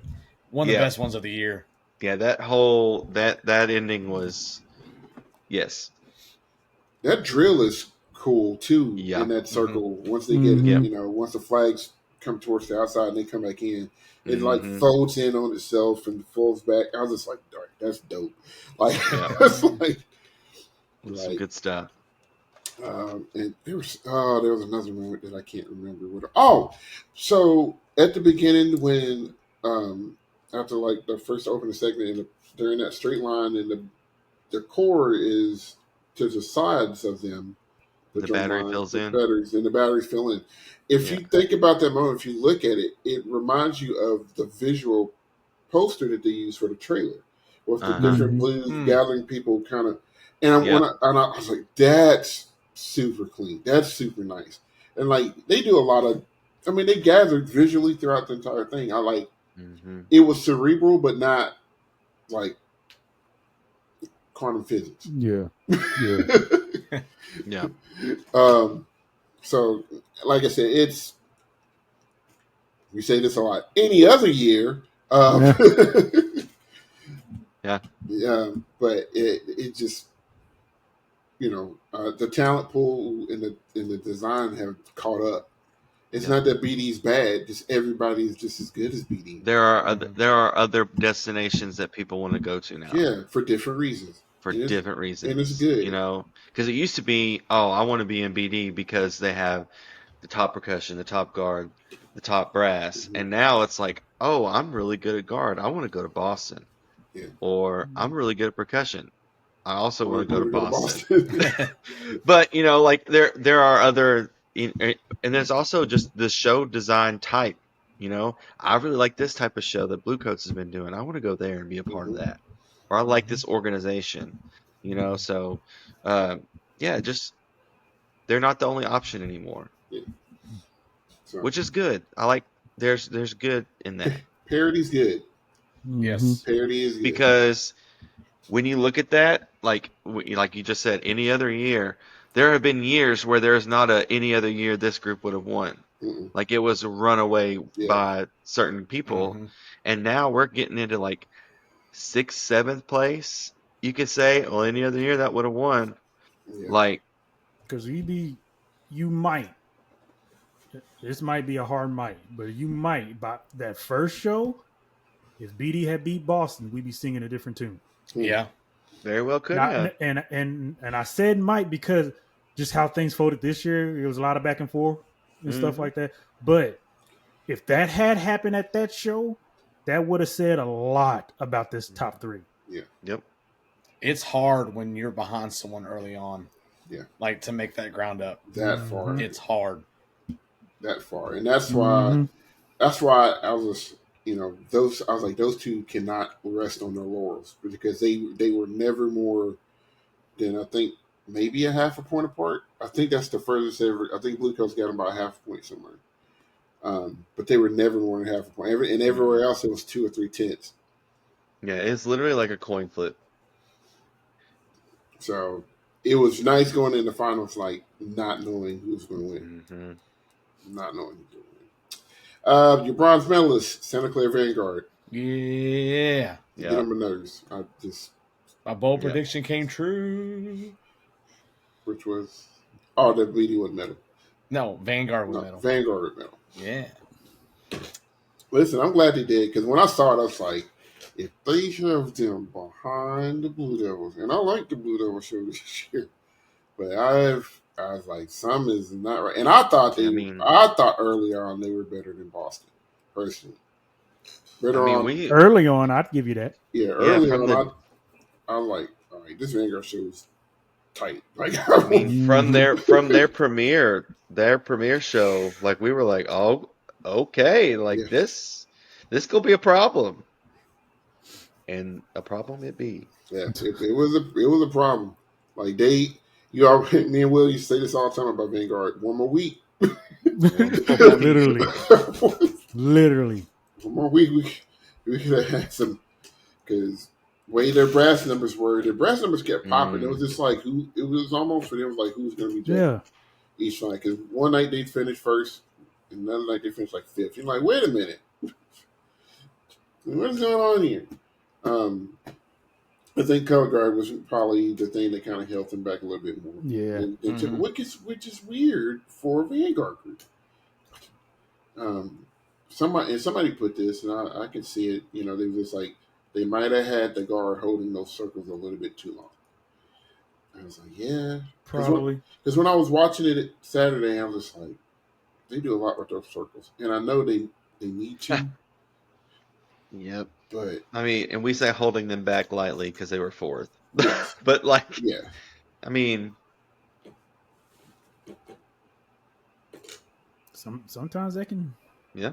one of the yeah, best ones of the year. yeah, that whole that ending was yes, that drill is cool too yeah, in that Hmm. circle. Once they get, yep, mhm. once the flags come towards the outside and they come back in, it like mm-hmm, folds in on itself and folds back. I was just like, "Darn, that's dope." Like, yep. that's like, It was some like, good stuff. and there was another moment that I can't remember what. Oh, so at the beginning when after like the first opening segment and during that straight line and the core is to the sides of them, the The drum battery line, fills the in. batteries, and the batteries fill in. If Yeah. you think about that moment, if you look at it, it reminds you of the visual poster that they use for the trailer with the Uh-huh. different Mhm. blues Mm. gathering people kind of. And Yep. I was like, that's super clean. That's super nice. And like they do a lot of, I mean, they gathered visually throughout the entire thing. I like Mm-hmm. it was cerebral, but not like quantum physics. Yeah, yeah. Yeah. um, so, like I said, we say this a lot. Any other year, Yeah. Yeah. yeah, but it just the talent pool and the design have caught up. It's Yep. not that BD's bad; just everybody is just as good as BD. Hmm. There are other destinations that people want to go to now Yeah, for different reasons, for and it's different reasons. good. Because it used to be, oh, I want to be in BD because they have the top percussion, the top guard, the top brass, Hmm. and now it's like, oh, I'm really good at guard. I want to go to Boston, Yeah, or I'm really good at percussion. I also want to I go to want to go to Boston. Boston. But like there are other, and there's also just the show design type. I really like this type of show that Blue Coats has been doing. I want to go there and be a part of Hmm. that. Or I like Mhm. this organization. So uh, yeah, just they're not the only option anymore, Yeah, so which is good. I like there's good in that parody's good. Mhm. Yes. Parody is good. because when you look at that, like you just said, any other year, there have been years where there's not a any other year this group would have won. Mm-mm. Like it was run away Yeah, by certain people, Hmm. and now we're getting into like sixth, seventh place. You could say, well, any other year that would have won. yeah, Like, Because you might. This might be a hard might, but you might. By that first show, if BD had beat Boston, we'd be singing a different tune. hmm, Yeah. very well could Not have. and I said might because just how things folded this year, it was a lot of back and forth and stuff Hmm. like that. But if that had happened at that show, that would have said a lot about this top three. yeah, Yep. It's hard when you're behind someone early on, yeah. like to make that ground up. That far. Mhm. It's hard. that far, and that's Mm-hmm. why I was, those I was like, those two cannot rest on their laurels because they were never more than I think maybe a half a point apart. I think that's the furthest ever. I think Blue Coats got them about half a point somewhere. But they were never more than half a point. And everywhere else it was 2 or 3 tenths. Yeah, it's literally like a coin flip. So it was nice going in the finals, like not knowing who was going to win, not knowing who was going to win. Your bronze medalist, Santa Clara Vanguard. Yeah. You get on my nerves. My bold prediction came true. Which was the media would medal. No, Vanguard would medal. Vanguard would medal. Yeah. Listen, I'm glad they did because when I saw it, I was like, if they have them behind the Blue Devils, and I like the Blue Devils show this year, but I was like, some is not right. And I thought I thought early on they were better than Boston, personally. Early on, I'd give you that. Yeah, early on, I'm like, all right, this Vanguard show is tight. Like, I mean, from their premiere show, like we were like, oh, okay, like this could be a problem, and a problem it be. Yeah, it was a problem. Like me and Will used to say this all the time about Vanguard. One more week. Literally. One more week, we could have had some, because way their brass numbers kept popping. It was just like it was almost for them like who's going to be judged each night. Because one night they finished first, and another night they finished like fifth. You're like, wait a minute, what's going on here? I think color guard was probably the thing that kind of held them back a little bit more. Yeah, which is weird for a Vanguard group. Somebody put this, and I can see it. They were just like they might have had the guard holding those circles a little bit too long. I was like, yeah, probably. Because when I was watching it Saturday, I was just like, they do a lot with those circles, and I know they need to. Yep. But I mean, and we say holding them back lightly because they were fourth, but like, yeah, I mean, sometimes they can. Yeah.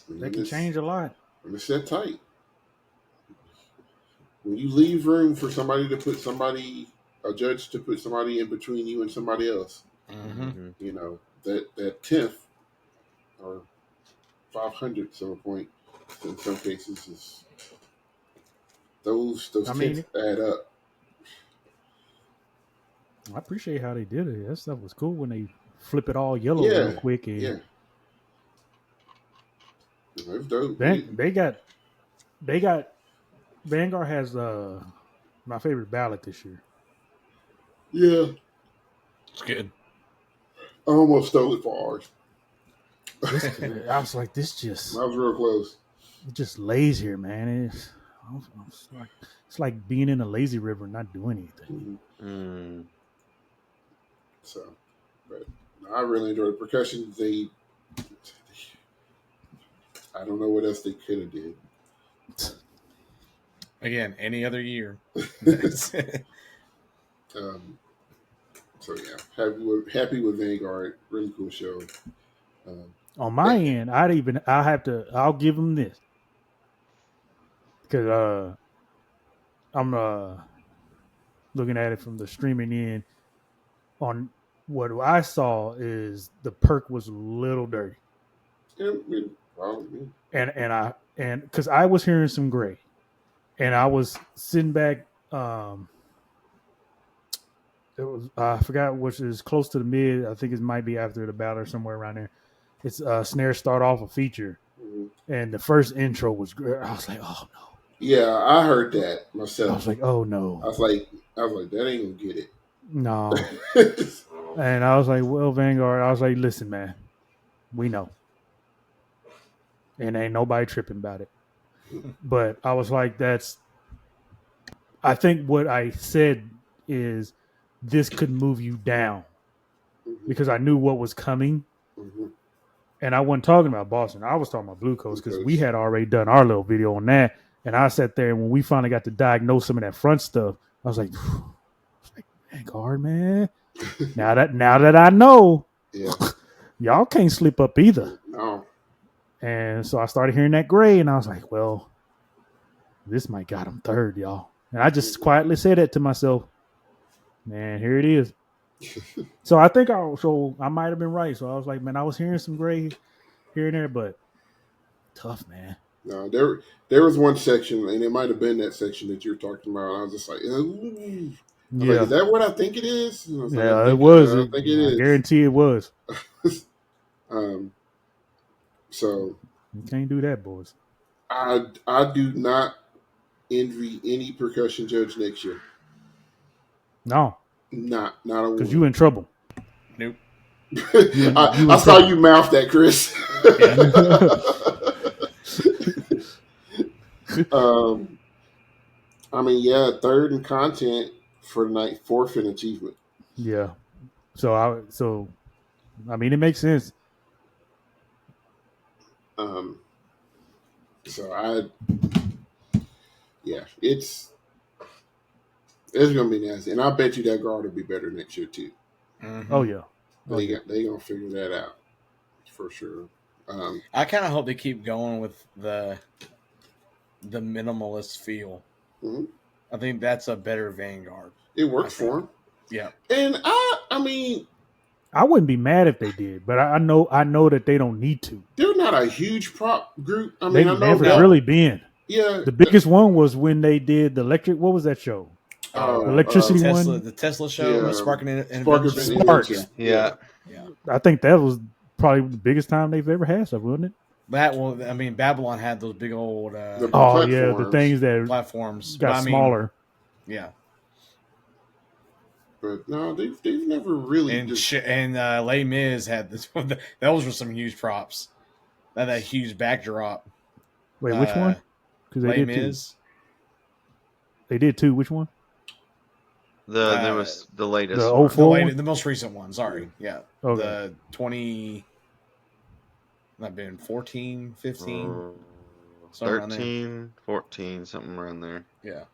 They can change a lot. When it's that tight. When you leave room for a judge to put somebody in between you and somebody else, that 10th or 500th of a point in some cases is those tenths add up. I appreciate how they did it. That stuff was cool when they flip it all yellow real quick. And yeah. That's dope. They got Vanguard has my favorite ballot this year. Yeah. It's good. I almost stole it for ours. I was like, this just... I was real close. It just lays here, man. It's like being in a lazy river and not doing anything. Mm-hmm. So, but I really enjoyed the percussion. I don't know what else they could have did. Again, any other year. So yeah, happy with Vanguard. Really cool show. On my end, I'll give them this because I'm looking at it from the streaming end. On what I saw is the perk was a little dirty. Probably. And because I was hearing some gray, and I was sitting back. It was I forgot which is close to the mid. I think it might be after the battle or somewhere around there. It's snare start off a feature, and the first intro was great. I was like, oh no. Yeah, I heard that myself. I was like, oh no. I was like, that ain't gonna get it. No. And I was like, well, Vanguard. I was like, listen, man, we know, and ain't nobody tripping about it. But I was like, I think what I said is this could move you down because I knew what was coming. And I wasn't talking about Boston. I was talking about Blue Coats because we had already done our little video on that. And I sat there, and when we finally got to diagnose some of that front stuff, I was like, Vanguard, man. Now that I know, y'all can't slip up either. No. And so I started hearing that grade, and I was like, well, this might got him third, y'all. And I just quietly said that to myself. Man, here it is. So I think I might have been right. So I was like, man, I was hearing some grade here and there, but tough, man. No, there was one section, and it might have been that section that you're talking about. I was just like, ooh. I was like, Yeah, is that what I think it is? And I was like, yeah, it was. I think it I is. guarantee it was. Um, so You can't do that, boys. I do not envy any percussion judge next year. No, Not a because one. you in trouble. Nope. You I in saw trouble. you mouth that, Chris. um, I mean, yeah, third in content for the night, fourth in achievement. Yeah. So I mean, it makes sense. So yeah, it's gonna be nasty, and I bet you that guard will be better next year too. Mm-hmm. Oh yeah. They gonna figure that out for sure. I kind of hope they keep going with the minimalist feel. Mm-hmm. I think that's a better Vanguard. It works for them. Yeah. And I mean, I wouldn't be mad if they did, but I know that they don't need to. they're not a huge prop group. I mean, They've I know never that, really been. Yeah, The biggest one was when they did the electric. What was that show? Electricity one. The Tesla show, yeah, Sparking Sparks. Invention. Yeah. I think that was probably the biggest time they've ever had stuff, wasn't it? That well, I mean, Babylon had those big old oh yeah, the things that platforms got smaller. Yeah, but no, they've never really. And Les Mis had this. Those were some huge props. That huge backdrop. Wait, which one? Because they Les did Mis. two. They did two. Which one? There was the latest. The 04 one? The most recent one. Sorry, yeah. Okay. The 20. Not been 14, 15, 13, 14, something around there. Yeah.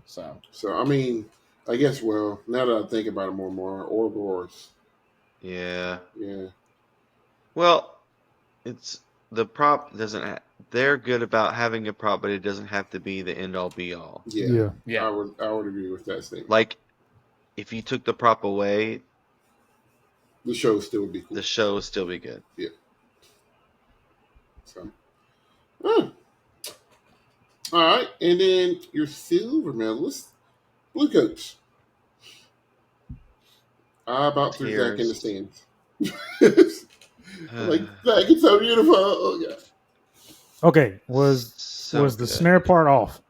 So I mean, I guess. Well, now that I think about it more and more, Ouroboros. Yeah. Yeah. Well, it's the prop doesn't. They're good about having a prop, but it doesn't have to be the end all be all. Yeah. I would agree with that statement. Like, if you took the prop away, the show would still be cool. The show would still be good. Yeah. So. All right, and then your silver medalist, Blue Coats. I about threw Zach in the stands. Like, Zach, it's so beautiful. Oh, yeah. Okay, was the snare part off?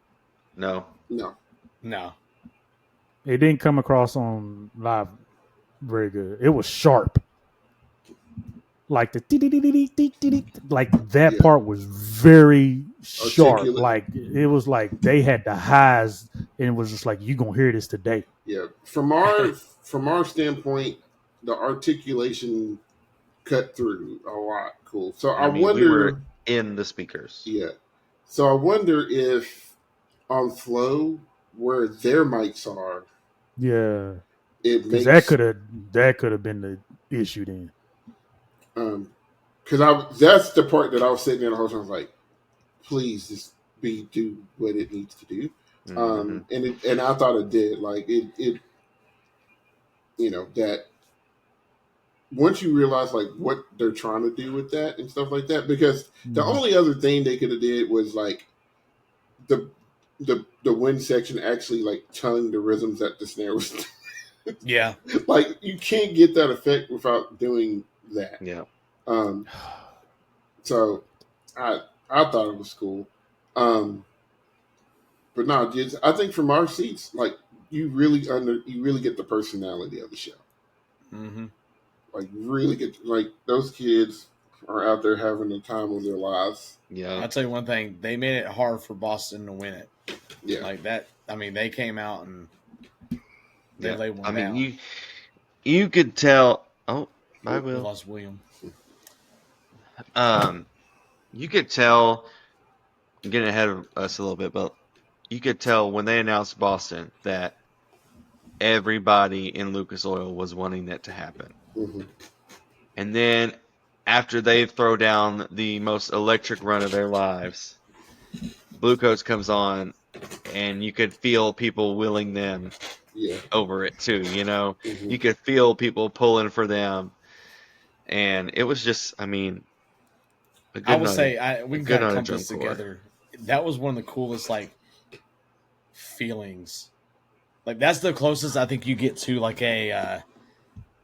No. It didn't come across on live very good. It was sharp. Like that part was very sharp. Articulate. Like it was like they had the highs, and it was just like you gonna hear this today. Yeah, from our standpoint, the articulation cut through a lot. Cool. So I wonder. We were in the speakers. Yeah. So I wonder if on Flow, where their mics are. Yeah. It makes that could have been the issue then. Because that's the part that I was sitting there the whole time. I was like, please just do what it needs to do. And I thought it did. Like it that once you realize like what they're trying to do with that and stuff like that, because the only other thing they could have did was like the wind section actually like telling the rhythms that the snare was. Yeah. Like you can't get that effect without doing that. Yeah. So I thought it was cool. But no, I think from our seats, like you really get the personality of the show. Mm-hmm. Like really get those kids are out there having the time of their lives. Yeah. I'll tell you one thing, they made it hard for Boston to win it. Yeah. Like that. I mean, they came out and they laid one down. I mean, you could tell. Oh, I will. Lost William. You could tell. I'm getting ahead of us a little bit, but you could tell when they announced Boston that everybody in Lucas Oil was wanting that to happen. Mm-hmm. And then after they throw down the most electric run of their lives, Bluecoats comes on, and you could feel people willing them Yeah. over it too. Hmm. You could feel people pulling for them, and it was just, I mean, a I good would night, of, say we a can good kind of night of clump drum this corps. together. That was one of the coolest feelings. Like that's the closest I think you get to like a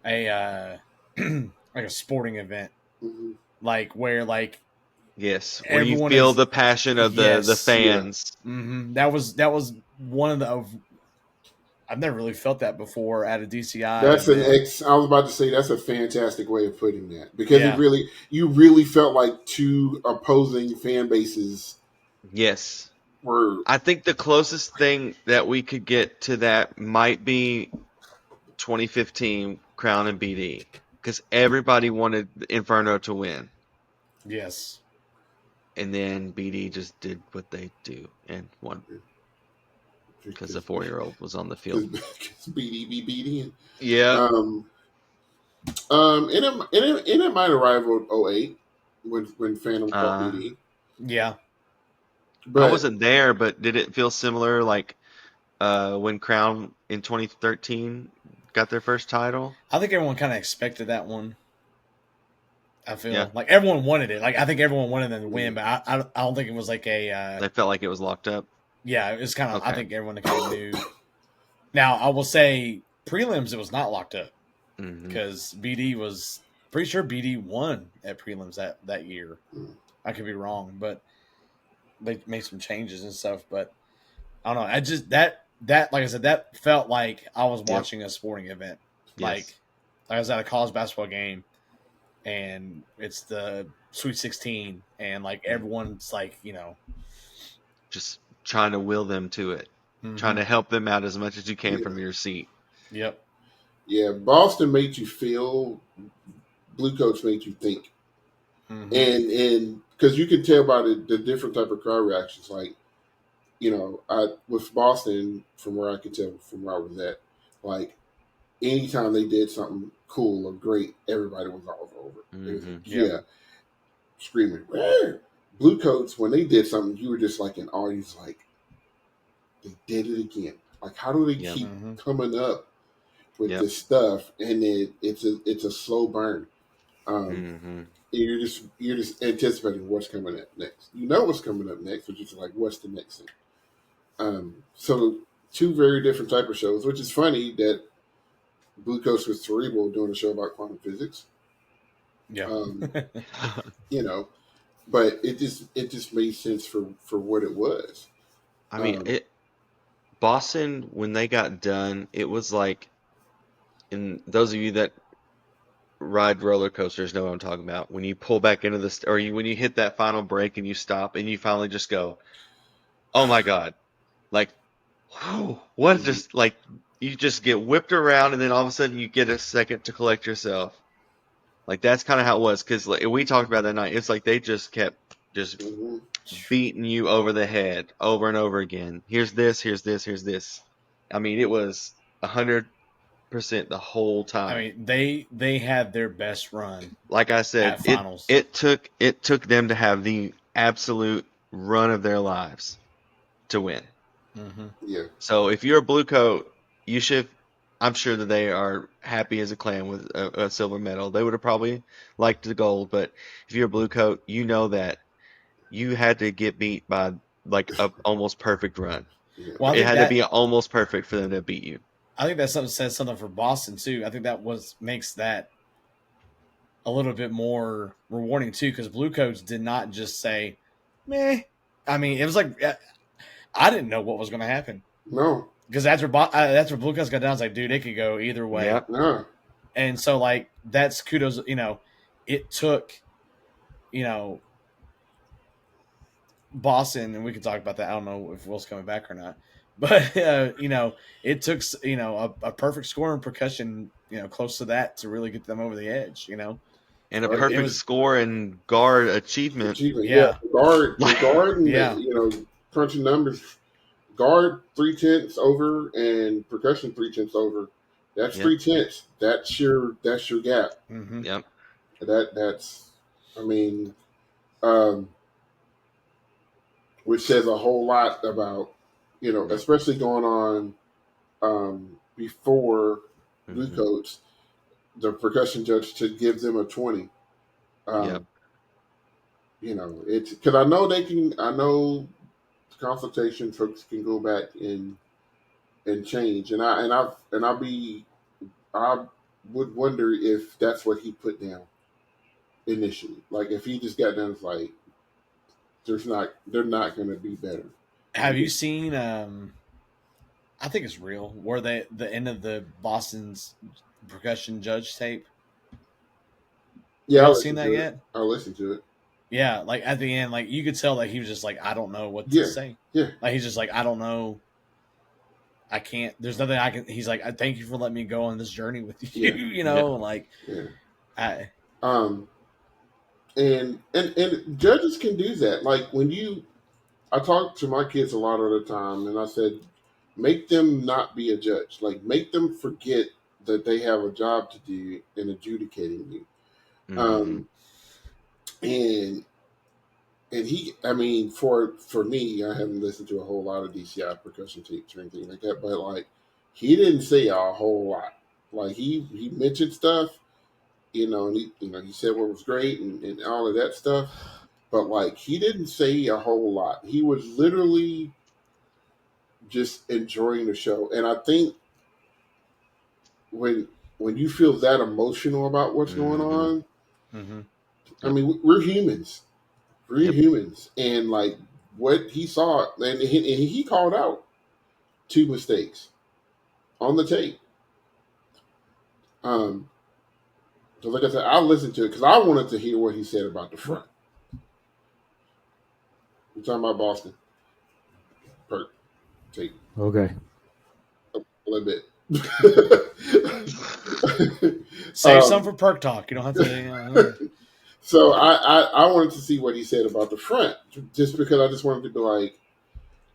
like a sporting event, Hmm. like where like Yes, where you everyone feel is the passion of the yes. Yeah. fans. That was one of the. I've never really felt that before at a DCI That's an event. ex. I was about to say that's a fantastic way of putting that because Yeah, you really felt like two opposing fan bases Yes. were. I think the closest thing that we could get to that might be 2015 Crown and BD, because everybody wanted Inferno to win, yes. and then BD just did what they do and won because the Because 4-year-old was on the field. because BD BD. Yeah, Um, and it might have rivaled '08 when Phantom caught uh, BD, Yeah. I but wasn't there, but did it feel similar like when Crown in 2013 got their first title? I think everyone kind of expected that one. I Yeah, feel like everyone wanted it. Like I think everyone wanted them to yeah, win, but I don't think it was like a they felt like it was locked up. yeah. It was kind of I Okay. think everyone kind of knew. Now I will say prelims it was not locked up Hmm. because BD was pretty sure BD won at prelims that year. mm, I could be wrong, but they made some changes and stuff. But I don't know. I just that like I said that felt like I was Yep. watching a sporting event. Yes. Like I was at a college basketball game and it's the Sweet 16 and like everyone's like Just trying to will them to it, trying mm-hmm. to help them out as much as you can yeah, from your seat. Yep. yeah. Boston made you feel. Blue Coats made you think, Mm-hmm. and because you can tell by the different type of crowd reactions. Like I with Boston, from where I could tell from where I was at, like anytime they did something cool or great, everybody was all over it. It was like, Hmm. Yep. yeah, screaming. "Rah!" Blue Coats, when they did something, you were just like in awe. He's like, they did it again. Like, how do they Yep. keep Mm-hmm. coming up with Yep. this stuff? And it's a slow burn. Um, Hmm. you're just anticipating what's coming up next. You know what's coming up next, but you're just like, what's the next thing? So two very different type of shows, which is funny that Blue Coast was Cerebral doing a show about quantum physics. Yeah. Um, you know, but it just made sense for what it was. I mean, Um, it Boston when they got done, it was like, and those of you that ride roller coasters know what I'm talking about. When you pull back into this, or when you hit that final break and you stop and you finally just go, "Oh my God!" Like, whew, what mhm, just like you just get whipped around and then all of a sudden you get a second to collect yourself. Like that's kind of how it was because like, we talked about that night. It's like they just kept just mhm, beating you over the head over and over again. Here's this, here's this, here's this. I mean, it was 100% the whole I time. mean, they had their best run Like I said, at it finals. it took it took them to have the absolute run of their lives to win. Mm-hmm. yeah, So if you're a blue coat, you should. I'm sure that they are happy as a clam with a silver medal. They would have probably liked the gold, but if you're a blue coat, you know that you had to get beat by like a almost perfect run. yeah, Well, It had to be almost perfect for them to beat you. I think that something says something for Boston too. I think that was makes that a little bit more rewarding too because Blue Coats did not just say, "Meh." I mean, it was like I didn't know what was going to happen no, because that's where Blue Coats got down. It's like, dude, it could go either way, Yep. no, and so like that's kudos. It took you know Boston, and we can talk about that. I don't know if Will's coming back or not, but it took a perfect score and percussion, close to that to really get them over the edge. And a right. It perfect was score and guard achievement. Achievement, yeah. yeah, The guard, and yeah, crunching numbers. Guard 3/10 over and percussion 3/10 over. That's Yep. 3/10. That's your gap. hmm Yep. That's, I mean, um, which says a whole lot about, Yep. especially going on before Blue Hmm. Coats, the percussion judge to give them a 20. Yep. Um, it's because I know I know consultation folks can go back and change, I would wonder if that's what he put down initially. Like if he just got done, it's like they're not going to be better. Have you seen? I think it's real. Where the end of the Boston's percussion judge tape? Yeah, I Y'all seen listened that to it. yet? I listened to it. Yeah, like at the end, like you could tell that he was just like, I don't know what to Yeah, say. yeah, Like he's just like, I don't know. I can't. There's nothing I can. He's like, I thank you for letting me go on this journey with you. yeah, You Yeah. know, like yeah. I. Um, and judges can do that. Like I talk to my kids a lot of the time, and I said, make them not be a judge. Like make them forget that they have a job to do in adjudicating you. Hmm. Um, and I mean, for me, I haven't listened to a whole lot of DCI percussion tapes or anything like that, but like he didn't say a whole lot. Like he mentioned stuff, and he said what was great and all of that stuff, but like he didn't say a whole lot. He was literally just enjoying the show, and I think when when you feel that emotional about what's going Hmm. on, Mm-hmm. I Yep. mean, we're humans. We're Yep. humans, and like what he saw, and he called out two mistakes on the tape. Um, so like I said, I listened to it because I wanted to hear what he said about the front. We're talking about Boston perk tape Okay. a little bit. Save some um, for perk talk. You don't have to. so I wanted to see what he said about the front, just because I just wanted to be like,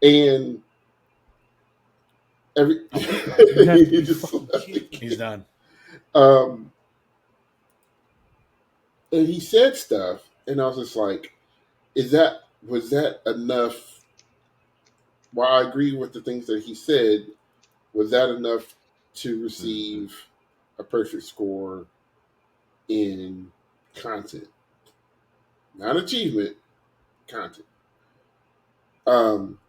and every Oh my god, You have to he be just fucking kidding me. he's done. um, and he said stuff, and I was just like, was that enough? While I agree with the things that he said, was that enough to Hmm. receive a perfect score in content? Not achievement, content. Um,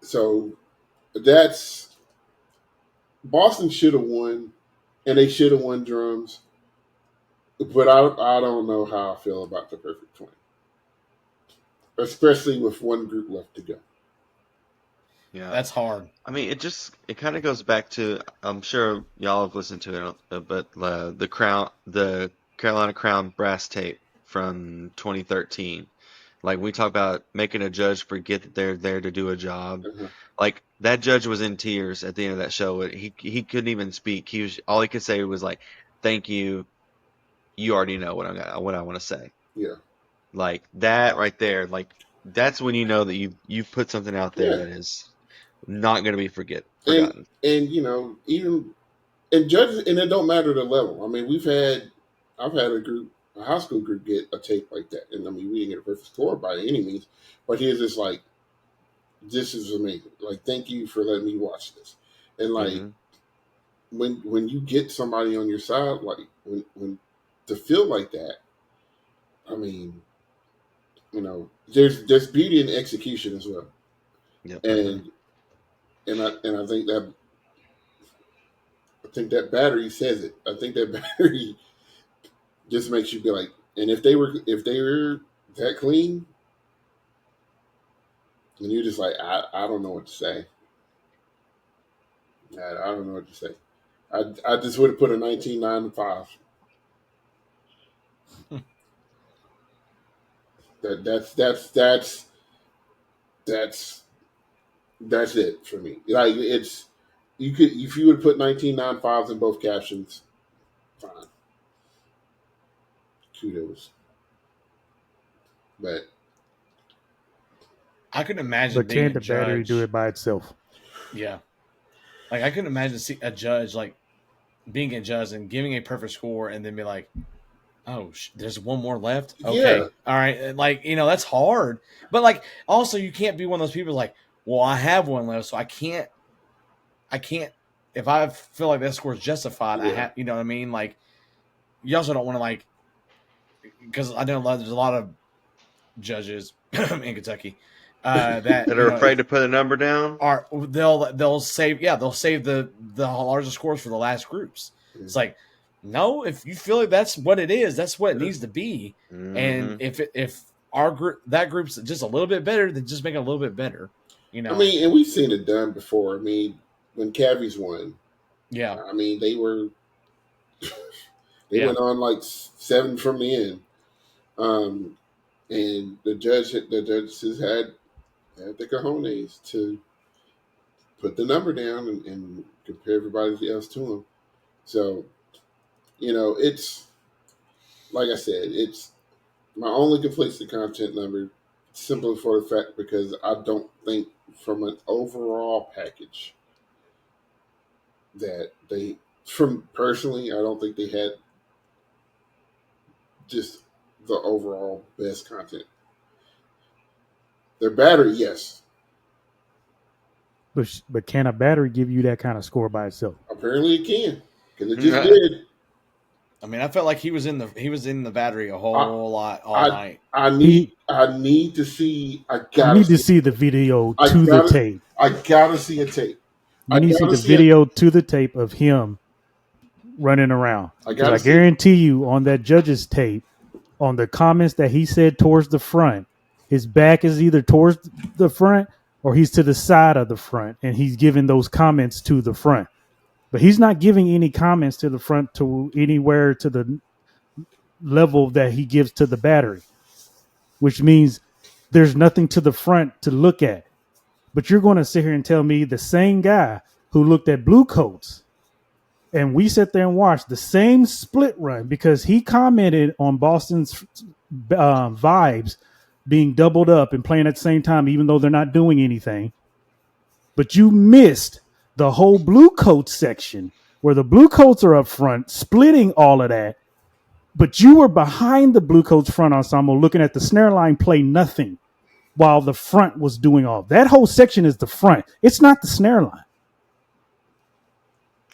so that's Boston should have won, and they should have won drums. But I don't know how I feel about the perfect 20, especially with one group left to go. Yeah. That's hard. I mean, it kind of goes back to, I'm sure y'all have listened to it, but the Carolina Crown brass tape from 2013. Like we talk about making a judge forget that they're there to do a job. Uh-huh. Like that judge was in tears at the end of that show. He couldn't even speak. All he could say was like, "Thank you. You already know what I want to say." Yeah, Like that right there. Like that's when you know that you've put something out there yeah, that is not going to be and forgotten. even and judges, and it don't matter the level. I mean, I've had a high school group get a tape like that, and I mean, we didn't get a perfect score by any means, but he's just like, this is amazing. Like, thank you for letting me watch this, and like Hmm. when you get somebody on your side, like when to feel like that, I mean, there's beauty in execution as well, Yep. and I think that battery says it. I think that battery just makes you be like, and if they were that clean, and you're just like, I don't know what to say. I don't know what to say. I just would have put a 1995. That's that's it for me. Like it's you could if you would put 1995s in both captions, fine, kudos. But I couldn't imagine But being can a the battery do judge. it by itself? Yeah, like I couldn't imagine see a judge like being a judge and giving a perfect score and then be like, oh, there's one more left. Yeah. Okay, all right, like that's hard. But like, also you can't be one of those people like, well, I have one left, so I can't. If I feel like that score is justified, I Yeah. have. You know what I mean? Like, you also don't want to like, because I know there's a lot of judges in Kentucky that That are afraid to put a number down. they'll save the larger scores for the last groups. Mm-hmm. It's like, no, if you feel like that's what it is, that's what it needs to be. Mm-hmm. And if our group, that group's just a little bit better, then just make it a little bit better. You know, I mean, and we've seen it done before. I mean, when Cavies won, yeah, I mean they Yeah. went on like 7 from the end, and the judges had the cojones to put the number down and compare everybody else to them. So, it's like I said, it's my only completion content number, simply for the fact because I don't think from an overall package that personally, I don't think they had just the overall best content. Their battery, yes. But can a battery give you that kind of score by itself? Apparently it can. Because it just did. I mean, I felt like he was in the battery a whole lot all night. I need to see. You need to see the video to the tape. I gotta see a tape. You need to see the video to the tape of him running around. I guarantee you, on that judge's tape, on the comments that he said towards the front, his back is either towards the front or he's to the side of the front, and he's giving those comments to the front. But he's not giving any comments to the front to anywhere to the level that he gives to the battery, which means there's nothing to the front to look at. But you're going to sit here and tell me the same guy who looked at Blue Coats, and we sat there and watched the same split run because he commented on Boston's vibes being doubled up and playing at the same time, even though they're not doing anything. But you missed the whole Blue Coats section where the Blue Coats are up front, splitting all of that. But you were behind the Blue Coats front ensemble looking at the snare line play nothing while the front was doing all. That whole section is the front. It's not the snare line.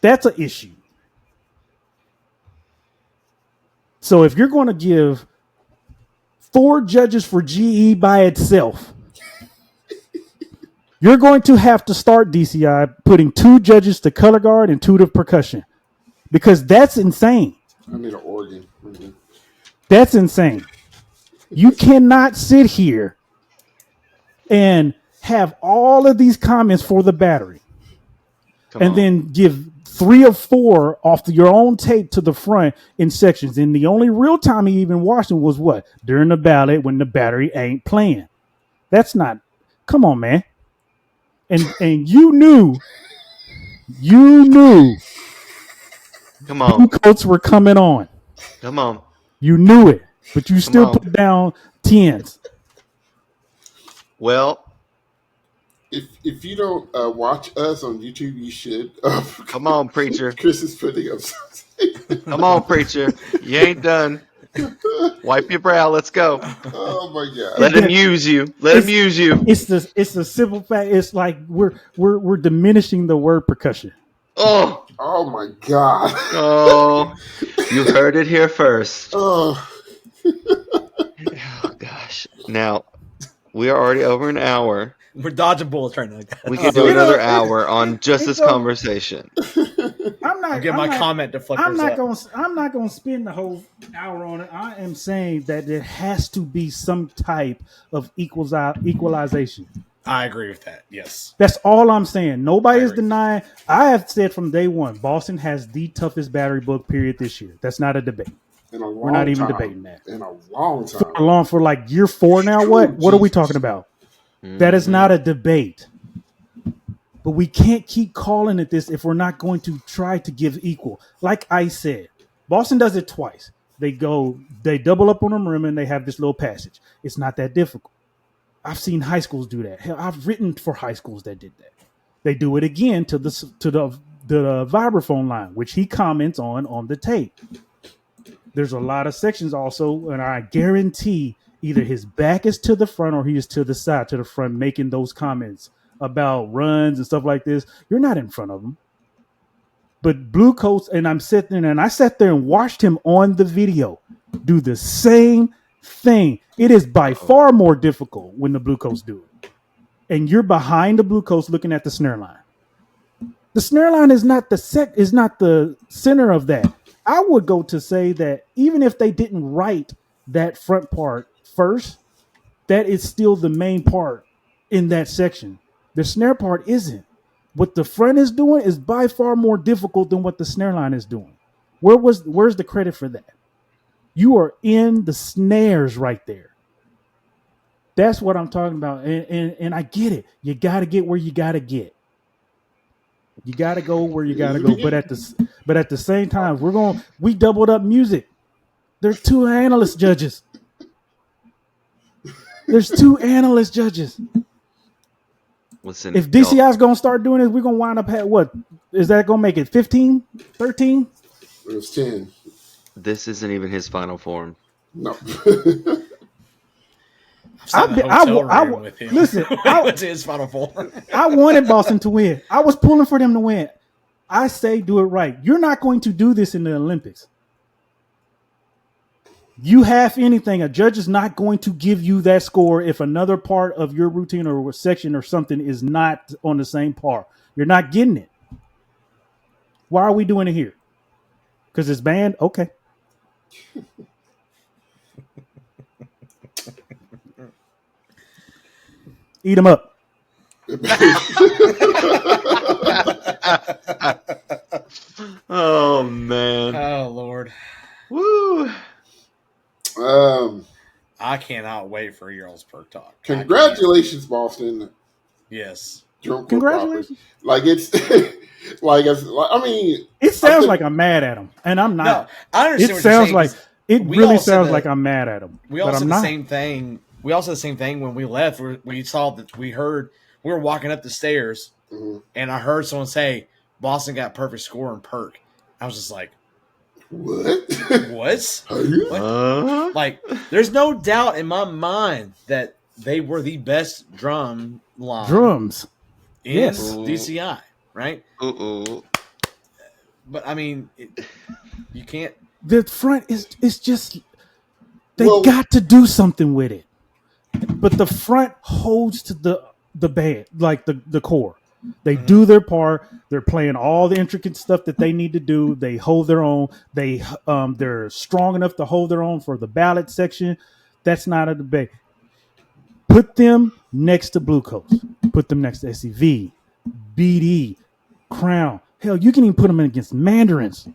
That's an issue. So if you're going to give 4 judges for GE by itself, you're going to have to start DCI putting 2 judges to color guard and 2 to percussion, because that's insane. I need an organ. Mm-hmm. That's insane. You cannot sit here and have all of these comments for the battery and then give 3 or 4 off your own tape to the front in sections. And the only real time he even watched it was what? During the ballot when the battery ain't playing. That's not. Come on, man. And you knew. Come on. Blue Coats were coming on. Come on. You knew it, but you still put down 10s. Well, if you don't watch us on YouTube, you should. Come on, preacher. Chris is putting up something. Come on, preacher. You ain't done. Wipe your brow. Let's go. Oh my God! Let him use you. Let him use you. It's the simple fact. It's like we're diminishing the word percussion. Oh my God! Oh, you heard it here first. Oh gosh! Now we are already over an hour. We're dodging bullets right now, guys. We could do another hour on just this conversation. I'm getting my comment deflectors. I'm not gonna spend the whole hour on it. I am saying that there has to be some type of equalization. I agree with that. Yes, that's all I'm saying. Nobody is denying. I have said from day one, Boston has the toughest battery book period this year. That's not a debate. We're not even debating that. In a long time. For like year 4 now. What are we talking about? Mm-hmm. That is not a debate. But we can't keep calling it this if we're not going to try to give equal. Like I said, Boston does it twice. They double up on them rim and they have this little passage. It's not that difficult. I've seen high schools do that. Hell, I've written for high schools that did that. They do it again to the the vibraphone line, which he comments on the tape. There's a lot of sections also, and I guarantee either his back is to the front or he is to the side, to the front, making those comments about runs and stuff like this. You're not in front of him. But Blue Coats, and I'm sitting there, and I sat there and watched him on the video do the same thing. It is by far more difficult when the Blue Coats do it. And you're behind the Blue Coats looking at the snare line. The snare line is not the center of that. I would go to say that even if they didn't write that front part first, that is still the main part in that section. The snare part isn't. What the front is doing is by far more difficult than what the snare line is doing. Where's the credit for that? You are in the snares right there. That's what I'm talking about. And I get it. You got to get where you got to get. You got to go where you got to go. But at the same time, we doubled up music. There's 2 analyst judges. Listen, If DCI is going to start doing it, we're going to wind up at what? Is that going to make it 15, 13? It was 10. this isn't even his final form. No. Listen, What's his final form? I wanted Boston to win. I was pulling for them to win. I say do it right. You're not going to do this in the Olympics. You have anything, a judge is not going to give you that score if another part of your routine or section or something is not on the same par. You're not getting it. Why are we doing it here? Because it's banned? Okay. Eat them up. Oh man. Oh Lord. Woo. I cannot wait for Earl's Perk Talk. Congratulations, Boston. Yes. Congratulations. Like it's I mean, it sounds like I'm mad at him, and I'm not. No, I understand. It what sounds you're saying, like it really sounds like I'm mad at him. We all said the same thing. We all said the same thing when we left. We saw that we were walking up the stairs, and I heard someone say Boston got perfect score in Perk. I was just like, what? What? Like, there's no doubt in my mind that they were the best drums in DCI, right? But I mean, you can't. The front is just they got to do something with it. But the front holds to the band, like the core. They do their part. They're playing all the intricate stuff that they need to do. They hold their own. They're strong enough to hold their own for the ballot section. That's not a debate. Put them next to Blue Coats. Put them next to SCV, BD, Crown. Hell, you can even put them in against Mandarins.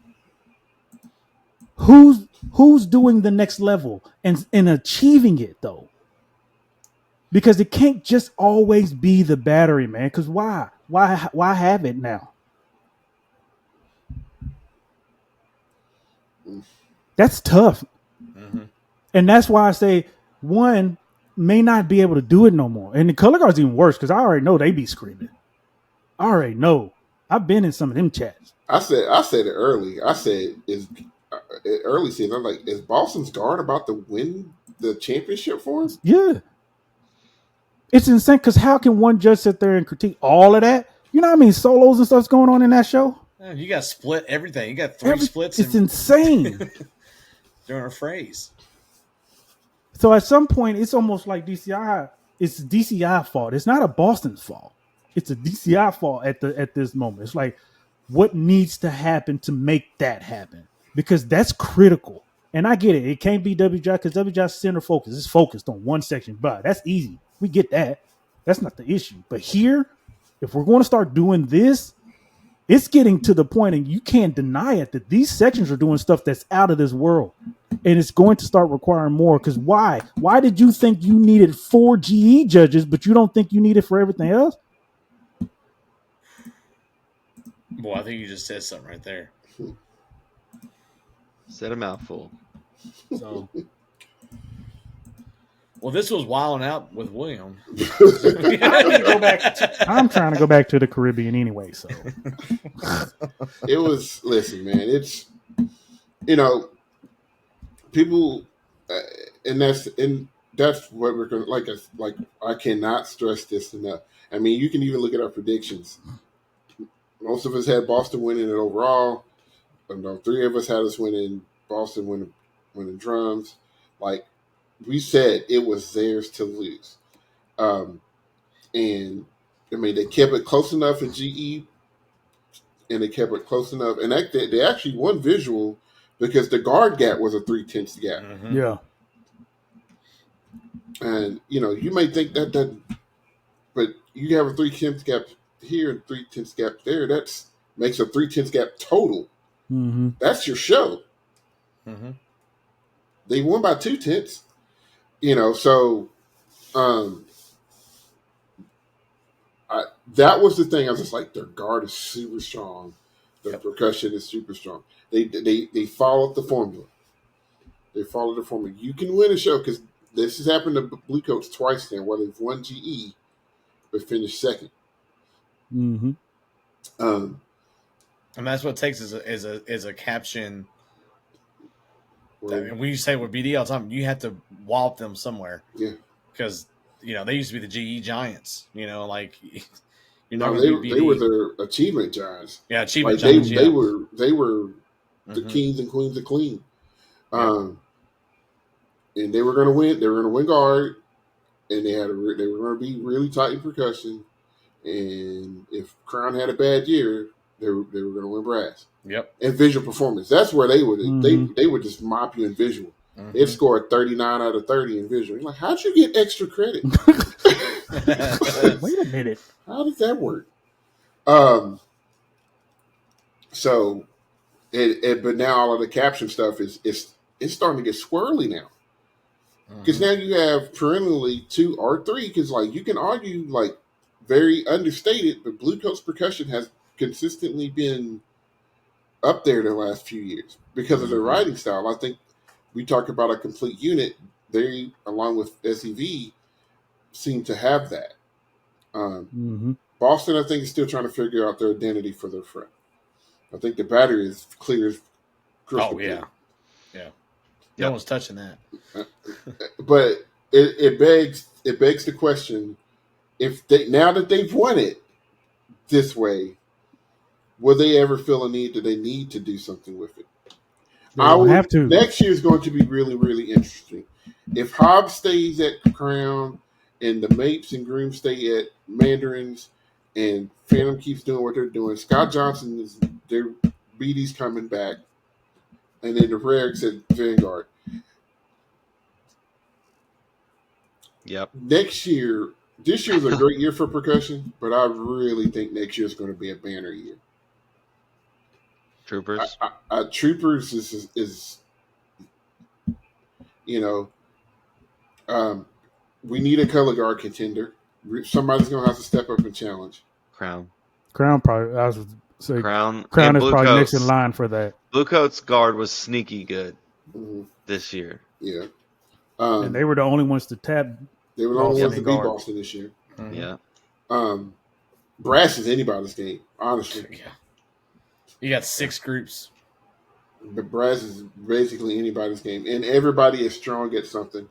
Who's doing the next level and achieving it though? Because it can't just always be the battery, man. Because why? Why have it now? That's tough. And that's why I say one may not be able to do it no more. And the color guard's even worse because I already know they be screaming. I already know. I've been in some of them chats. I said it early. I said early season. I'm like, is Boston's guard about to win the championship for us? Yeah. It's insane because how can one judge sit there and critique all of that? You know how many solos and stuff's going on in that show? Man, you got to split everything. You got 3 splits. It's insane. During a phrase. So at some point, it's almost like DCI. It's DCI fault. It's not a Boston's fault. It's a DCI fault at this moment. It's like, what needs to happen to make that happen? Because that's critical. And I get it. It can't be WJ because WJ's center focus. It's focused on one section. But that's easy. We get that. That's not the issue. But here, if we're going to start doing this, it's getting to the point, and you can't deny it, that these sections are doing stuff that's out of this world. And it's going to start requiring more. Because why? Why did you think you needed 4 GE judges, but you don't think you need it for everything else? Boy, I think you just said something right there. Said a mouthful. So, Well, this was wilding out with William. Go back. I'm trying to go back to the Caribbean anyway. So It was. Listen, man. It's you know people, uh, and that's what we're going to like. I cannot stress this enough. I mean, you can even look at our predictions. Most of us had Boston winning it overall. No, three of us had us winning Boston winning drums. Like we said, it was theirs to lose. Um, and I mean, they kept it close enough in GE, and they kept it close enough, and they actually won visual because the guard gap was a 3/10 gap. Mm-hmm. yeah. And you may think that, but you have a 3/10 gap here and 3/10 gap there. That's makes a 3/10 gap total. Mm-hmm. That's your show. Mm-hmm. They won by 2/10. So um, that was the thing. I was just like, their guard is super strong. Their percussion is super strong. They followed the formula. They followed the formula. You can win a show because this has happened to Blue Coats twice now, where they've won GE but finished second. Mm-hmm. Um, And that's what it takes is a caption. well, When you say with BD all the time, you have to wallop them somewhere. Yeah. Because they used to be the GE Giants. Like you're not no, going to be BD. they were their achievement giants. Yeah, achievement Like giants. they were the Mhm. kings and queens of clean. Yeah. And they were going to win. They were going to win guard, and they were going to be really tight in percussion. And if Crown had a bad year, they were going to win brass. Yep. And visual performance. That's where they would Mhm. they would just mop you in visual. Mhm. They'd score 39 out of 30 in visual. You're like, how'd you get extra credit? Wait a minute. How does that work? So but now all of the caption stuff is it's starting to get swirly now. Because now you have perennially 2 or 3, because like you can argue like very understated, but Blue Coats percussion has consistently been up there the last few years because of their Mhm. writing style. I think we talk about a complete unit. They, along with SEV, seem to have that. Mm-hmm. Boston, I think, is still trying to figure out their identity for their front. I think the battery is clear as crystal Oh yeah, clear. yeah. No one's touching that. But it begs the question: if now that they've won it this way, will they ever feel a need that they need to do something with it? They don't have to. Next year is going to be really, really interesting. If Hobbs stays at Crown and the Mapes and Groom stay at Mandarins and Phantom keeps doing what they're doing, Scott Johnson is their BD's coming back, and then the Regs at Vanguard. Yep. This year is a great year for percussion, but I really think next year is going to be a banner year. Troopers. Troopers is we need a color guard contender. Somebody's going to have to step up and challenge. Crown. Crown probably. I was say Crown Crown and is Blue probably Coats. next in line for that. Blue Coats guard was sneaky good this year. Yeah. And they were the only ones to tap. They were the only ones to Boston beat guard. Boston this year. Yeah. Brass is anybody's game, honestly. Yeah. You got 6 groups. But brass is basically anybody's game, and everybody is strong at something.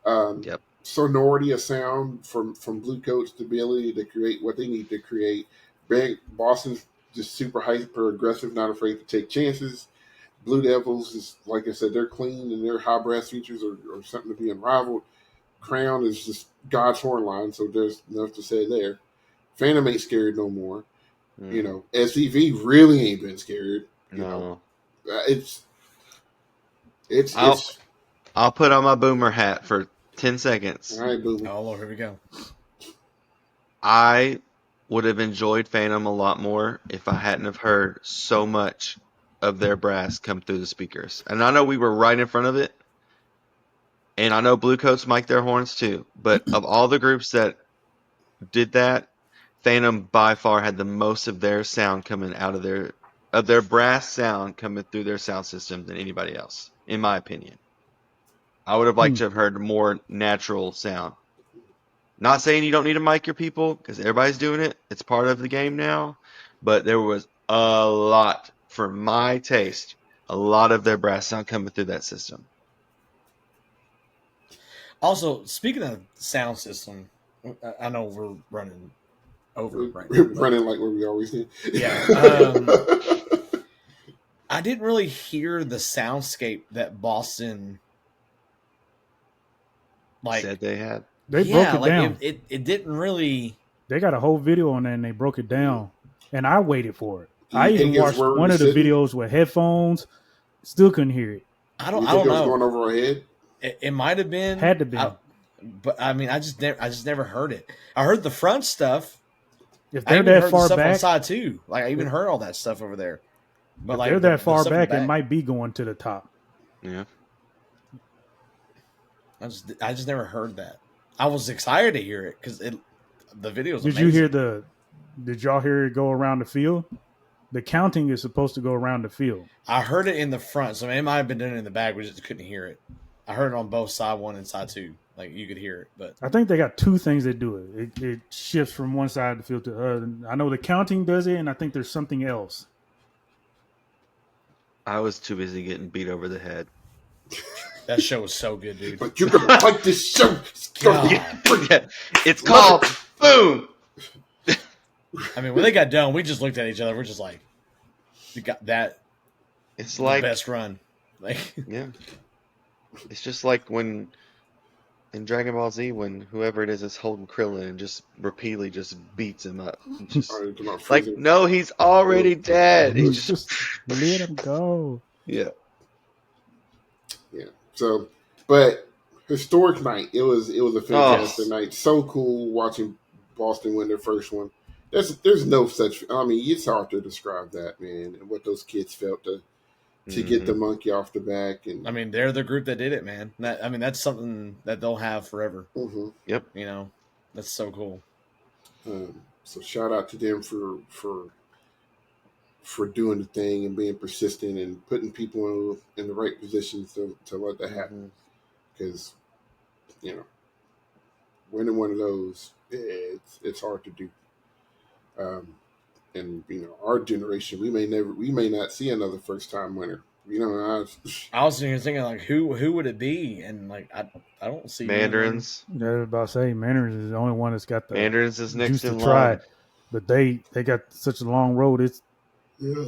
Yep. Sonority of sound from Blue Coats, the ability to create what they need to create. Boston's just super hyper aggressive, not afraid to take chances. Blue Devils is, like I said, they're clean and their high brass features are something to be unrivaled. Crown is just God's horn line, so there's enough to say there. Phantom ain't scared no more. SEV really ain't been scared. It's I'll put on my boomer hat for 10 seconds. all right, boomer. Oh, Lord, here we go. I would have enjoyed Phantom a lot more if I hadn't have heard so much of their brass come through the speakers. And I know we were right in front of it. And I know Blue Coats mic their horns too. But of all the groups that did that, Phantom by far had the most of their sound coming out of their brass sound coming through their sound system than anybody else, in my opinion. I would have liked to have heard more natural sound. Not saying you don't need to mic your people because everybody's doing it. It's part of the game now. But there was a lot, for my taste, a lot of their brass sound coming through that system. Also, speaking of sound system, I know we're running over right now. Running like what we always do. Yeah. I didn't really hear the soundscape that Boston Said they had. They broke it like down. it didn't really. They got a whole video on that and they broke it down. And I waited for it. You I even think it's watched where one we're of the sitting? videos with headphones. Still couldn't hear it. I You don't think it was know. going over our head? It might have been. Had to be. But I mean, I just never heard it. I heard the front stuff. If I they're even that heard the far stuff on the back, side too. Like I even heard all that stuff over there. But if like they're that the far stuff in the back, it might be going to the top. Yeah. I just never heard that. I was excited to hear it because the video was Did amazing. you hear did y'all hear it go around the field? The counting is supposed to go around the field. I heard it in the front, so it might have been doing it in the back. We just couldn't hear it. I heard it on both side one and side two. Like you could hear it, but I think they got two things that do it. It shifts from one side of the field to the other. I know the counting does it, and I think there's something else. I was too busy getting beat over the head. that show was so good, dude. But you're gonna like this show. God. Yeah. It's called Boom. I mean, when they got done, we just looked at each other. We're just like, "You got that? It's The like best run." Like, yeah. It's just like when in Dragon Ball Z when whoever it is holding Krillin and just repeatedly just beats him up. Just Alright, come on, like freezing. no, he's already dead. He's Just let him go. yeah. Yeah. So, but historic night. It was a fantastic night. So cool watching Boston win their first one. There's no such. I mean, it's hard to describe that, man, and what those kids felt to get the monkey off the back. And I mean, they're the group that did it, man. I mean, that's something that they'll have forever. mm-hmm. Yep. You know, that's so cool. So shout out to them for doing the thing and being persistent and putting people in the right positions to let that happen. Because winning one of those, it's hard to do. And our generation, we may not see another first time winner. I was thinking like, who would it be? And like, I don't see Mandarins. I was about to say Mandarins is the only one that's got the Mandarins is next juice to in try. line. But they got such a long road. It's Yeah.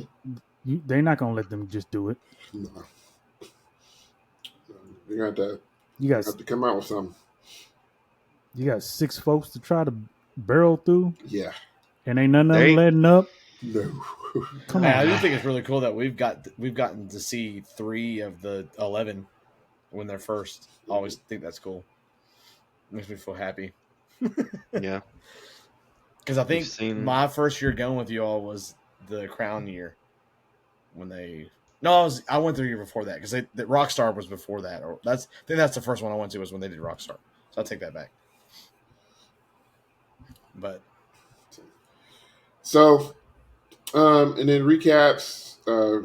they're not gonna let them just do it. No. You got to You got have to come out with something. you got 6 folks to try to barrel through, Yeah. and ain't none of They- them letting up. No. Come Man, on, I do man. think it's really cool that we've gotten to see 3 of the 11 when they're first. I always think that's cool. Makes me feel happy Yeah. because I think seen- my first year going with you all was the Crown year when they. No, I went through a year before that because the Rockstar was before that. Or I think that's the first one I went to was when they did Rockstar. So I'll take that back. But So, and then recaps.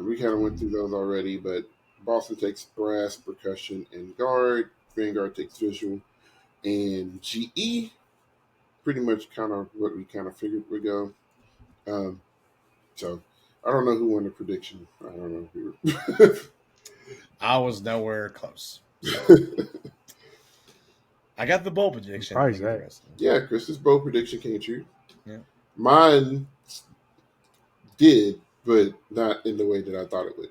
We kind of went through those already, but Boston takes brass, percussion, and guard. Vanguard takes visual, and GE. Pretty much kind of what we kind of figured would go. So, I don't know who won the prediction. I don't know who. I was nowhere close. I got the bowl prediction. Surprised that. Interesting. Yeah, Chris's bowl prediction came true. Yeah. Mine did, but not in the way that I thought it would.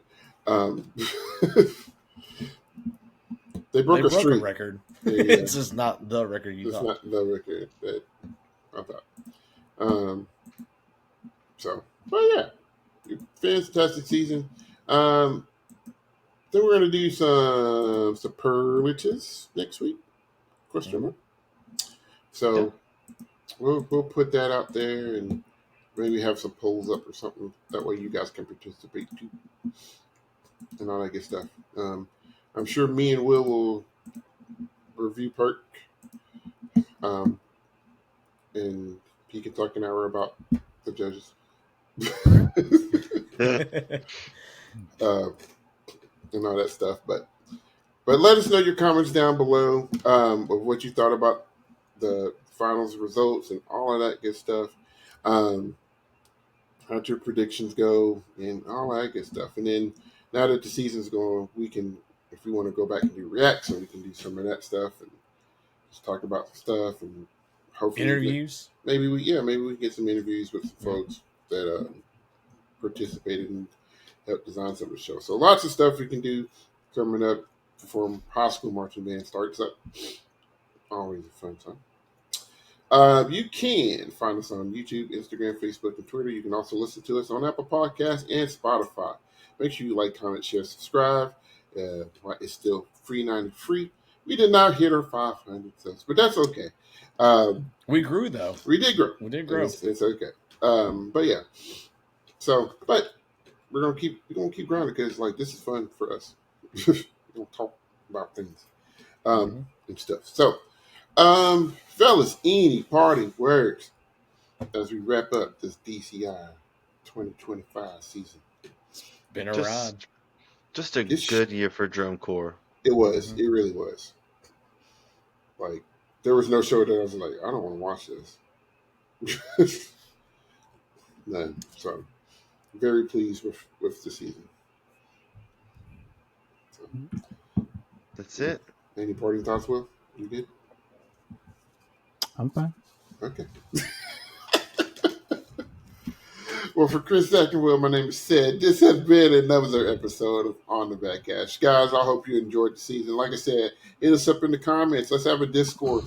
They broke a streak. record. Yeah. It's just not the record you It's thought. not the record that I thought. So, but yeah, fantastic season. Then we're gonna do some superlatives next week. Question mark. So we'll put that out there and maybe have some polls up or something. That way you guys can participate too, and all that good stuff. I'm sure me and Will review Perk. And he can talk an hour about the judges. And all that stuff. But But let us know your comments down below of what you thought about the finals results and all of that good stuff. How'd your predictions go and all that good stuff. And then now that the season's going, we can, if we want to go back and do reacts, so we can do some of that stuff and just talk about some stuff and hopefully Interviews. maybe we can get some interviews with some folks that participated and helped design some of the show. So lots of stuff we can do coming up before high school marching band starts up. Always a fun time. You can find us on YouTube, Instagram, Facebook, and Twitter. You can also listen to us on Apple Podcasts and Spotify. Make sure you like, comment, share, subscribe. It's still free. We did not hit our 500 subs, but that's okay. We grew though. We did grow. It's okay. But yeah. So, but we're gonna keep grinding because like this is fun for us. We're gonna talk about things and stuff. So, fellas, any parting words as we wrap up this DCI 2025 season? Been a ride. Just a good year for drum corps. It was. It really was. Like, there was no show that I was like, I don't want to watch this. None. So, very pleased with the season. So, that's it. Any parting thoughts, Will? You good? I'm fine. Okay. Well, for Chris Zach and Will, my name is Sid. This has been another episode of On the Backcast. Guys, I hope you enjoyed the season. Like I said, hit us up in the comments. Let's have a Discord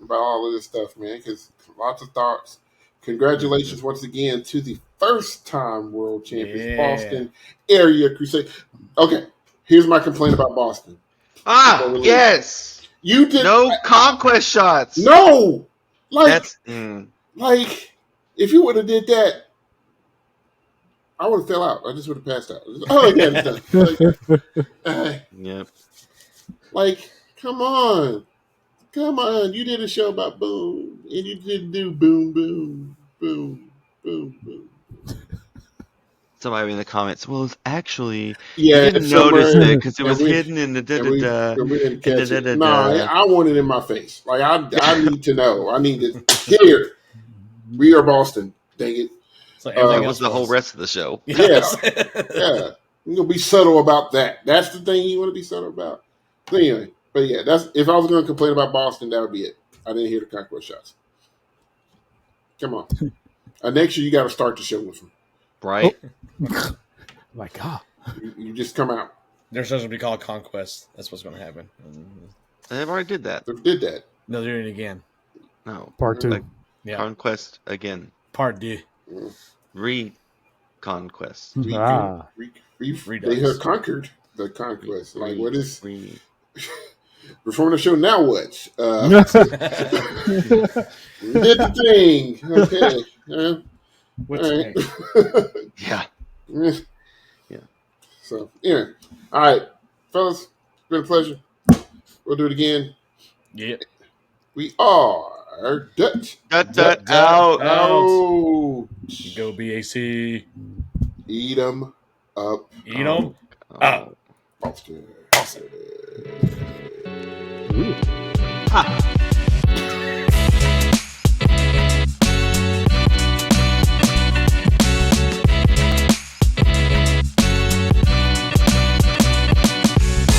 about all of this stuff, man, because lots of thoughts. Congratulations once again to the first-time world champions, Boston Area Crusade. Okay, here's my complaint about Boston. Yes! You did no conquest shots. No! Like, if you would have did that, I would have fell out. I just would have passed out. Yep. Like, come on. You did a show about boom, and you didn't do boom, boom, boom, boom, boom. Somebody in the comments, well, it's actually, you didn't notice it because it was hidden in the da-da-da. We didn't catch it. Nah, I want it in my face. Like, I need to know. I need to hear. We are Boston. Dang it. Like that was the whole rest of the show. Yes. Yeah. You're going to be subtle about that. That's the thing you want to be subtle about. But anyway, that's if I was going to complain about Boston, that would be it. I didn't hear the conquest shots. Come on. Next year, you got to start the show with them. Right? Oh. My God. You just come out. They're supposed to be called Conquest. That's what's going to happen. They've already did that. They did that. No, they're doing it again. No. Part 2. Like, Conquest again. Part 2. Reconquest. They have conquered the conquest. Like, what is... Performing the show, now what? We did the thing. Okay. What's right. Yeah. Yeah. So, anyway. All right. Fellas, it's been a pleasure. We'll do it again. Yeah. We are Dutch. Out. Go BAC. Eat 'em up. Eat 'em up. Boston. Boston. Ooh. Ha.